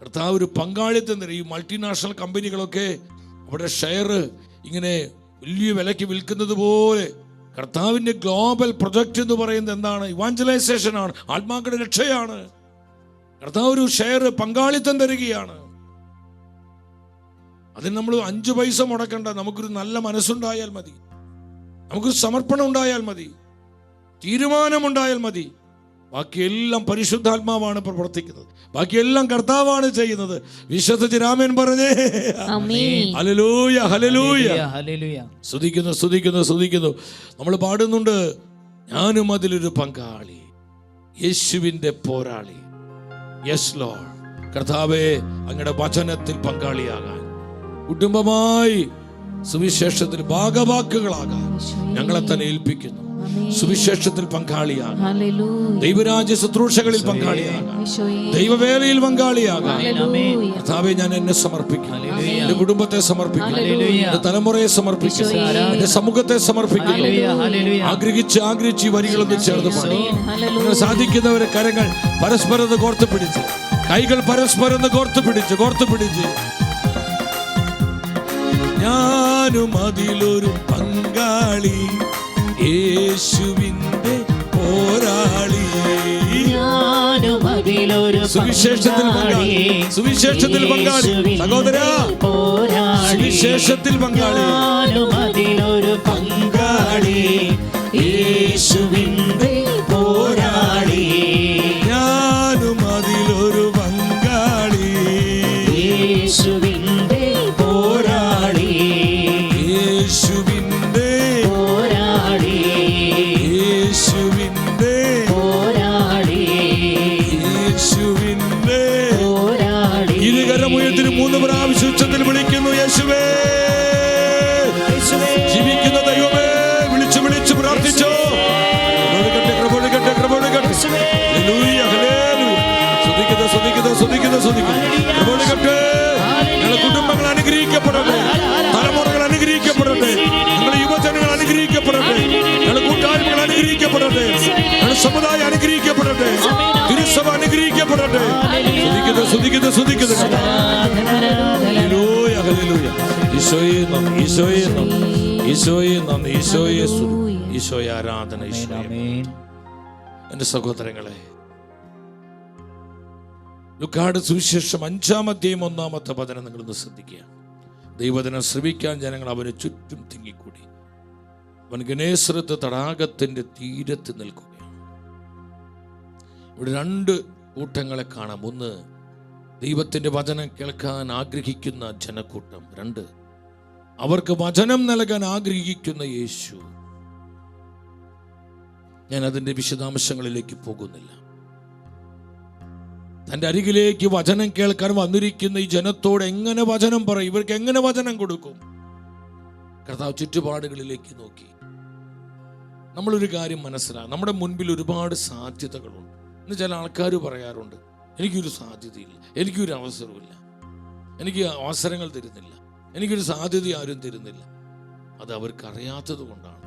കർത്താവ് ഒരു പങ്കാളിത്തം തരും. ഈ മൾട്ടിനാഷണൽ കമ്പനികളൊക്കെ അവരുടെ ഷെയർ ഇങ്ങനെ വലിയ വിലയ്ക്ക് വിൽക്കുന്നത് പോലെ കർത്താവിൻ്റെ ഗ്ലോബൽ പ്രൊജക്റ്റ് എന്ന് പറയുന്നത് എന്താണ്? ഇവാഞ്ചലൈസേഷൻ ആണ്, ആത്മാക്കളുടെ രക്ഷയാണ്. കർത്താവ് ഒരു ഷെയർ, പങ്കാളിത്തം തരികയാണ്. അതിന് നമ്മൾ 5 പൈസ മുടക്കണ്ട. നമുക്കൊരു നല്ല മനസ്സുണ്ടായാൽ മതി, നമുക്കൊരു സമർപ്പണം ഉണ്ടായാൽ മതി, തീരുമാനമുണ്ടായാൽ മതി. ബാക്കിയെല്ലാം പരിശുദ്ധാത്മാവാണ് പ്രവർത്തിക്കുന്നത്, ബാക്കിയെല്ലാം കർത്താവാണ് ചെയ്യുന്നത്. വിശ്വസിച്ച് രാമൻ പറഞ്ഞേ ഹല്ലേലൂയ, ഹല്ലേലൂയ, ഹല്ലേലൂയ. സ്തുതിക്കുന്നു, സ്തുതിക്കുന്നു, സ്തുതിക്കുന്നു. നമ്മൾ പാടുന്നുണ്ട്, ഞാനും അതിലൊരു പങ്കാളി, യേശുവിൻ്റെ പോരാളി. Yes Lord. കർത്താവേ, അങ്ങയുടെ വചനത്തിൽ പങ്കാളിയാകാൻ, കുടുംബമായി സുവിശേഷത്തിൽ ഭാഗവാക്കുകളാകാൻ ഞങ്ങളെ തന്നെ ഏൽപ്പിക്കുന്നു. സുവിശേഷത്തിൽ പങ്കാളിയാകാൻ, ദൈവരാജ്യ ശുശ്രൂഷകളിൽ പങ്കാളിയാകാൻ, ദൈവവേലയിൽ പങ്കാളിയാകാൻ കർത്താവേ ഞാൻ എന്നെ സമർപ്പിക്കുന്നു. എന്റെ കുടുംബത്തെ സമർപ്പിക്കുന്നു, എന്റെ തലമുറയെ സമർപ്പിക്കുന്നു, എന്റെ സമൂഹത്തെ സമർപ്പിക്കുന്നു. ആഗ്രഹിച്ച് ഈ വരികളൊന്ന് ചേർന്ന് പാടി. നിങ്ങൾ സാധിക്കുന്നവരെ കരങ്ങൾ പരസ്പരം കോർത്ത് പിടിച്ച്, കൈകൾ പരസ്പരം കോർത്ത് പിടിച്ച് ഞാനും അതിലൊരു പങ്കാളി, യേശുവിന്റെ പോരാളി. സുവിശേഷത്തിൽ പങ്കാളി, സുവിശേഷത്തിൽ പങ്കാളി, സഹോദരാ, സുവിശേഷത്തിൽ പങ്കാളി, പങ്കാളി, യേശുവിന്റെ പോരാളി. ഞാനും അതിലൊരു പങ്കാളി, യേശുവിന്റെ പോരാളി, യേശുവിന്റെ പോരാളി, യേശുവിന്റെ പോരാളി, യേശുവിന്റെ പോരാളി. ഇരുകരമുയർത്തി 3 പ്രാവശ്യം ഉച്ചത്തിൽ വിളിക്കുന്നു, യേശുവേ, ജീവിക്കുന്ന ദൈവമേ, വിളിച്ചു പ്രാർത്ഥിച്ചോ. ഞങ്ങളുടെ കുടുംബങ്ങൾ അനുഗ്രഹിക്കപ്പെടട്ടെ, തലമുറകൾ അനുഗ്രഹിക്കപ്പെടട്ടെ, ഞങ്ങളുടെ യുവജനങ്ങൾ അനുഗ്രഹിക്കപ്പെടട്ടെ, ഞങ്ങളുടെ കൂട്ടായ്മകൾ അനുഗ്രഹിക്കപ്പെടട്ടെ, ഞങ്ങളുടെ സമുദായം അനുഗ്രഹിക്കപ്പെടട്ടെ, തിരുസഭ അനുഗ്രഹിക്കപ്പെടട്ടെ. സ്തുതിക്കുന്നു. Hallelujah, hallelujah. ഈശോയെ നന്ദി, ഈശോയെ നന്ദി, ഈശോയെ നന്ദി, ഈശോയെ സ്തുതി, ഈശോയെ ആരാധന, ഈശോയെ. എന്റെ സഹോദരങ്ങളെ, ലുക്കായുടെ സുവിശേഷം 5-ാം അധ്യായം 1-ാമത്തെ വചനം നിങ്ങളൊന്ന് ശ്രദ്ധിക്കുക. ദൈവവചനം ശ്രവിക്കാൻ ജനങ്ങൾ അവന് ചുറ്റും തിങ്ങിക്കൂടി. അവൻ ഗനേസറത്ത് തടാകത്തിന്റെ തീരത്ത് നിൽക്കുകയാണ്. ഇവിടെ 2 കൂട്ടങ്ങളെ കാണാം. ഒന്ന്, ദൈവത്തിന്റെ വചനം കേൾക്കാൻ ആഗ്രഹിക്കുന്ന ജനക്കൂട്ടം. 2, അവർക്ക് വചനം നൽകാൻ ആഗ്രഹിക്കുന്ന യേശു. ഞാൻ അതിൻ്റെ വിശദാംശങ്ങളിലേക്ക് പോകുന്നില്ല. തൻ്റെ അരികിലേക്ക് വചനം കേൾക്കാൻ വന്നിരിക്കുന്ന ഈ ജനത്തോട് എങ്ങനെ വചനം പറയും? ഇവർക്ക് എങ്ങനെ വചനം കൊടുക്കും? കർത്താവ് ചുറ്റുപാടുകളിലേക്ക് നോക്കി. നമ്മളൊരു കാര്യം മനസ്സിലാകും, നമ്മുടെ മുൻപിൽ ഒരുപാട് സാധ്യതകളുണ്ട്. ഇന്ന് ചില ആൾക്കാർ പറയാറുണ്ട്, എനിക്കൊരു സാധ്യതയില്ല, എനിക്കൊരു അവസരമില്ല, എനിക്ക് അവസരങ്ങൾ തരുന്നില്ല, എനിക്കൊരു സാധ്യത ആരും തരുന്നില്ല. അത് അവർക്ക് അറിയാത്തത് കൊണ്ടാണ്.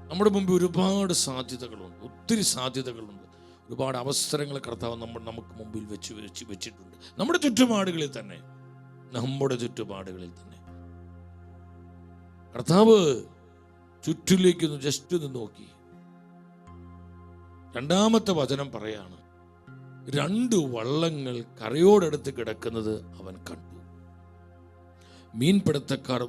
നമ്മുടെ മുമ്പിൽ ഒരുപാട് സാധ്യതകളുണ്ട്, ഒത്തിരി സാധ്യതകളുണ്ട്, ഒരുപാട് അവസരങ്ങൾ കർത്താവ് നമുക്ക് മുമ്പിൽ വെച്ചിട്ടുണ്ട്. നമ്മുടെ ചുറ്റുപാടുകളിൽ തന്നെ, കർത്താവ് ചുറ്റിലേക്കൊന്ന് ജസ്റ്റ് ഒന്ന് നോക്കി. 2-ാമത്തെ വചനം പറയാണ്, 2 വള്ളങ്ങൾ കരയോടടുത്ത് കിടക്കുന്നത് അവൻ കണ്ടു. മീൻപിടുത്തക്കാർ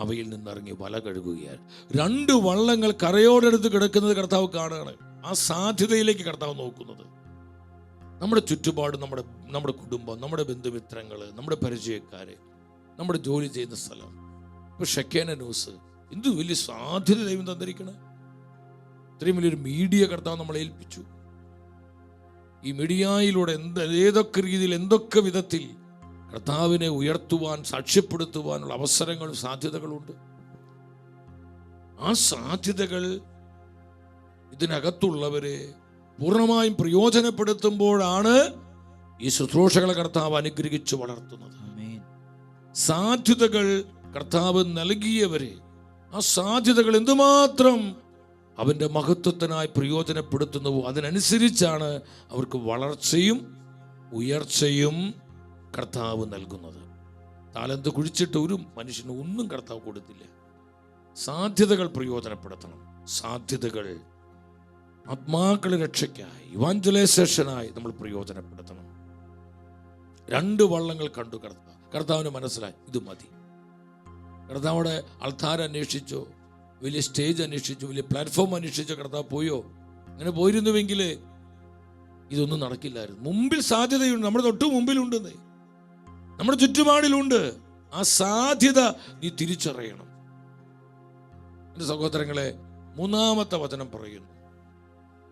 അവയിൽ നിന്നിറങ്ങി വല കഴുകുകയാണ്. 2 വള്ളങ്ങൾ കരയോടടുത്ത് കിടക്കുന്നത് കർത്താവ് കാണുകയാണ്. ആ സാധ്യതയിലേക്ക് കർത്താവ് നോക്കുന്നത്. നമ്മുടെ ചുറ്റുപാട്, നമ്മുടെ കുടുംബം, നമ്മുടെ ബന്ധുമിത്രങ്ങൾ, നമ്മുടെ പരിചയക്കാര്, നമ്മുടെ ജോലി ചെയ്യുന്ന സ്ഥലം. ഇപ്പൊ ഷെക്കേന ന്യൂസ്, എന്ത് വലിയ സാധ്യത ദൈവം തന്നിരിക്കണേ. ഇത്രയും വലിയൊരു മീഡിയ കർത്താവ് നമ്മളെ ഏൽപ്പിച്ചു. ഈ മീഡിയയിലൂടെ ഏതൊക്കെ രീതിയിൽ, എന്തൊക്കെ വിധത്തിൽ കർത്താവിനെ ഉയർത്തുവാൻ, സാക്ഷ്യപ്പെടുത്തുവാനുള്ള അവസരങ്ങളും സാധ്യതകളുണ്ട്. ആ സാധ്യതകൾ ഇതിനകത്തുള്ളവരെ പൂർണ്ണമായും പ്രയോജനപ്പെടുത്തുമ്പോഴാണ് ഈ ശുശ്രൂഷകളെ കർത്താവ് അനുഗ്രഹിച്ച് വളർത്തുന്നത്. സാധ്യതകൾ കർത്താവ് നൽകിയവരെ, ആ സാധ്യതകൾ എന്തുമാത്രം അവൻ്റെ മഹത്വത്തിനായി പ്രയോജനപ്പെടുത്തുന്നുവോ അതിനനുസരിച്ചാണ് അവർക്ക് വളർച്ചയും ഉയർച്ചയും കർത്താവ് നൽകുന്നത്. താലന്ത് കുഴിച്ചിട്ട് ഒരു മനുഷ്യന് ഒന്നും കർത്താവ് കൊടുത്തില്ല. സാധ്യതകൾ പ്രയോജനപ്പെടുത്തണം. സാധ്യതകൾ ആത്മാക്കളെ രക്ഷയ്ക്കായി, ഇവാഞ്ചലൈസേഷനായി നമ്മൾ പ്രയോജനപ്പെടുത്തണം. 2 വള്ളങ്ങൾ കണ്ടു കർത്താവിന് മനസ്സിലായി ഇത് മതി. കർത്താവിടെ അൾത്താര അന്വേഷിച്ചോ, വലിയ സ്റ്റേജ് അന്വേഷിച്ചോ, വലിയ പ്ലാറ്റ്ഫോം അന്വേഷിച്ചോ കർത്താവ് പോയോ? അങ്ങനെ പോയിരുന്നുവെങ്കിൽ ഇതൊന്നും നടക്കില്ലായിരുന്നു. മുമ്പിൽ സാധ്യതയുണ്ട്, നമ്മുടെ തൊട്ട് മുമ്പിലുണ്ടെന്ന്, നമ്മുടെ ചുറ്റുപാടിലുണ്ട്. ആ സാധ്യത നീ തിരിച്ചറിയണം. എൻ്റെ സഹോദരങ്ങളെ, 3-ാമത്തെ വചനം പറയുന്നു.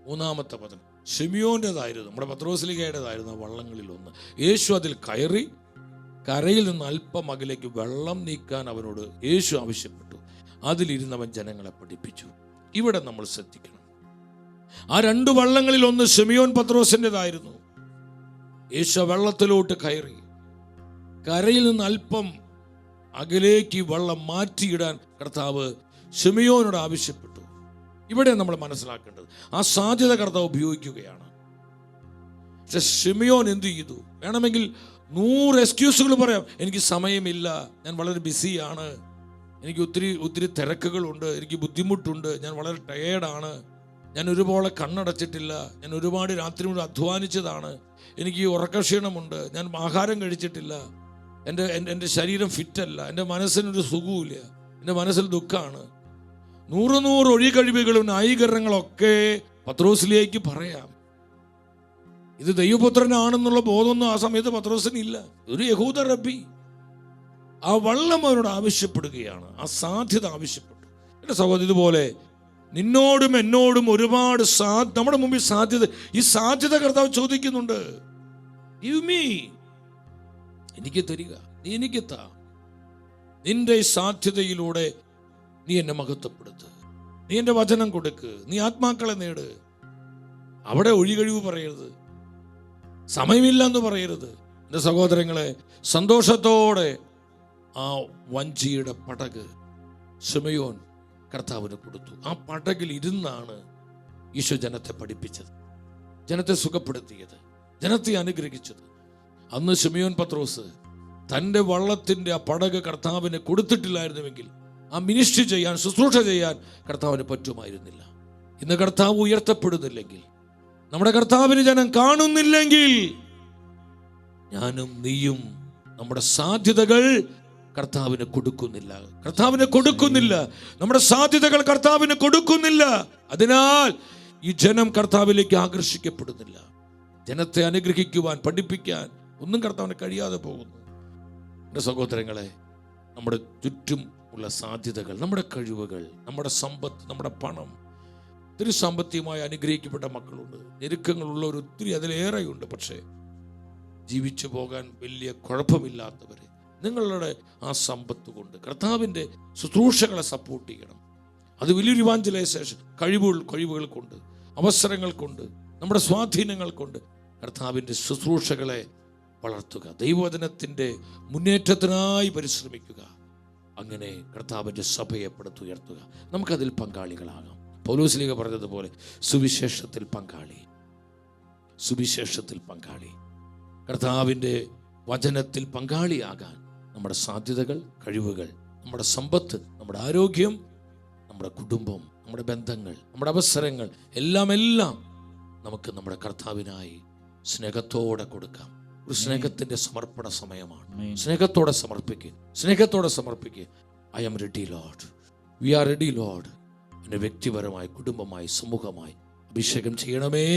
3-ാമത്തെ വചനം ശിമിയോൻ്റെതായിരുന്നു, നമ്മുടെ പത്രോസ്ലീഹയുടേതായിരുന്നു. വള്ളങ്ങളിൽ ഒന്ന്. യേശു അതിൽ കയറി കരയിൽ നിന്ന് അല്പം അകലേക്ക് വെള്ളം നീക്കാൻ അവനോട് യേശു ആവശ്യപ്പെട്ടു. അതിലിരുന്നവൻ ജനങ്ങളെ പഠിപ്പിച്ചു. ഇവിടെ നമ്മൾ ശ്രദ്ധിക്കണം. ആ 2 വള്ളങ്ങളിൽ ഒന്ന് ശിമിയോൻ പത്രോസിൻ്റെതായിരുന്നു. യേശു വെള്ളത്തിലോട്ട് കയറി കരയിൽ നിന്ന് അല്പം അകലേക്ക് വെള്ളം മാറ്റിയിടാൻ കർത്താവ് ശിമിയോനോട് ആവശ്യപ്പെട്ടു. ഇവിടെ നമ്മൾ മനസ്സിലാക്കേണ്ടത് ആ സാധ്യത കർത്താവ് ഉപയോഗിക്കുകയാണ്. പക്ഷെ ശിമിയോൻ എന്ത് ചെയ്തു? വേണമെങ്കിൽ 100 എക്സ്ക്യൂസുകൾ പറയാം. എനിക്ക് സമയമില്ല, ഞാൻ വളരെ ബിസിയാണ്, എനിക്ക് ഒത്തിരി തിരക്കുകളുണ്ട്, എനിക്ക് ബുദ്ധിമുട്ടുണ്ട്, ഞാൻ വളരെ ടയേർഡാണ്, ഞാൻ ഒരുപോലെ കണ്ണടച്ചിട്ടില്ല, ഞാൻ ഒരുപാട് രാത്രി മുഴുവൻ അധ്വാനിച്ചതാണ്, എനിക്ക് ഉറക്കക്ഷീണമുണ്ട്, ഞാൻ ആഹാരം കഴിച്ചിട്ടില്ല, എൻ്റെ ശരീരം ഫിറ്റല്ല, എൻ്റെ മനസ്സിനൊരു സുഖവുമില്ല, എൻ്റെ മനസ്സിൽ ദുഃഖമാണ്. 100 ഒഴികഴിവുകളും ന്യായീകരണങ്ങളൊക്കെ പത്രോസിലേക്ക് പറയാം. ഇത് ദൈവപുത്രനാണെന്നുള്ള ബോധമൊന്നും ആ സമയത്ത് പത്രോസിനില്ല. ഒരു യഹൂദ റബ്ബി ആ വള്ളം അവനോട് ആവശ്യപ്പെടുകയാണ്, ആ സാധ്യത ആവശ്യപ്പെട്ടു. എൻ്റെ സഹോദരൻ, ഇതുപോലെ നിന്നോടും എന്നോടും ഒരുപാട് നമ്മുടെ മുമ്പിൽ സാധ്യത, ഈ സാധ്യത കർത്താവ് ചോദിക്കുന്നുണ്ട്. എനിക്ക് തരിക, നീ എനിക്ക് താ. നിന്റെ ഈ സാധ്യതയിലൂടെ നീ എന്നെ മഹത്വപ്പെടുത്ത്, നീ എൻ്റെ വചനം കൊടുക്ക്, നീ ആത്മാക്കളെ നേട്. അവിടെ ഒഴികഴിവ് പറയരുത്, സമയമില്ല എന്ന് പറയരുത്. എൻ്റെ സഹോദരങ്ങളെ, സന്തോഷത്തോടെ ആ വഞ്ചിയുടെ പടക് ശിമയോൻ കർത്താവിന് കൊടുത്തു. ആ പടകിൽ ഇരുന്നാണ് ഈശോ ജനത്തെ പഠിപ്പിച്ചത്, ജനത്തെ സുഖപ്പെടുത്തിയത്, ജനത്തെ അനുഗ്രഹിച്ചത്. അന്ന് ശിമയോൻ പത്രോസ് തൻ്റെ വള്ളത്തിൻ്റെ ആ പടക് കർത്താവിന് കൊടുത്തിട്ടില്ലായിരുന്നുവെങ്കിൽ ആ മിനിസ്ട്രി ചെയ്യാൻ, ശുശ്രൂഷ ചെയ്യാൻ കർത്താവിന് പറ്റുമായിരുന്നില്ല. ഇന്ന് കർത്താവ് ഉയർത്തപ്പെടുന്നില്ലെങ്കിൽ, നമ്മുടെ കർത്താവിന് ജനം കാണുന്നില്ലെങ്കിൽ, ഞാനും നീയും നമ്മുടെ സാധ്യതകൾ കർത്താവിന് കൊടുക്കുന്നില്ല. നമ്മുടെ സാധ്യതകൾ കർത്താവിന് കൊടുക്കുന്നില്ല. അതിനാൽ ഈ ജനം കർത്താവിലേക്ക് ആകർഷിക്കപ്പെടുന്നില്ല. ജനത്തെ അനുഗ്രഹിക്കുവാൻ, പഠിപ്പിക്കാൻ ഒന്നും കർത്താവിന് കഴിയാതെ പോകുന്നു. എൻ്റെ സഹോദരങ്ങളെ, നമ്മുടെ ചുറ്റും ഉള്ള സാധ്യതകൾ, നമ്മുടെ കഴിവുകൾ, നമ്മുടെ സമ്പത്ത്, നമ്മുടെ പണം, ഒത്തിരി സാമ്പത്തികമായി അനുഗ്രഹിക്കപ്പെട്ട മക്കളുണ്ട്, ഞെരുക്കങ്ങളുള്ളവർ ഒത്തിരി അതിലേറെയുണ്ട്. പക്ഷേ ജീവിച്ചു പോകാൻ വലിയ കുഴപ്പമില്ലാത്തവർ, നിങ്ങളുടെ ആ സമ്പത്ത് കൊണ്ട് കർത്താവിൻ്റെ ശുശ്രൂഷകളെ സപ്പോർട്ട് ചെയ്യണം. അത് വലിയൊരു ഇവാഞ്ചലൈസേഷൻ, കഴിവുകൾ കൊണ്ട്, അവസരങ്ങൾ കൊണ്ട്, നമ്മുടെ സ്വാധീനങ്ങൾ കൊണ്ട് കർത്താവിൻ്റെ ശുശ്രൂഷകളെ വളർത്തുക. ദൈവവചനത്തിൻ്റെ മുന്നേറ്റത്തിനായി പരിശ്രമിക്കുക. അങ്ങനെ കർത്താവിൻ്റെ സഭയെ പടുത്തുയർത്തുക. നമുക്കതിൽ പങ്കാളികളാകാം. പൗലോസ്ലീഹ പറഞ്ഞതുപോലെ സുവിശേഷത്തിൽ പങ്കാളി, കർത്താവിൻ്റെ വചനത്തിൽ പങ്കാളിയാകാൻ നമ്മുടെ സാധ്യതകൾ, കഴിവുകൾ, നമ്മുടെ സമ്പത്ത്, നമ്മുടെ ആരോഗ്യം, നമ്മുടെ കുടുംബം, നമ്മുടെ ബന്ധങ്ങൾ, നമ്മുടെ അവസരങ്ങൾ എല്ലാം നമുക്ക് നമ്മുടെ കർത്താവിനായി സ്നേഹത്തോടെ കൊടുക്കാം. ഒരു സ്നേഹത്തിൻ്റെ സമർപ്പണ സമയമാണ്. സ്നേഹത്തോടെ സമർപ്പിക്കുക. I am ready lord, we are ready lord. എന്നെ വ്യക്തിപരമായി, കുടുംബമായി, സമൂഹമായി അഭിഷേകം ചെയ്യണമേ.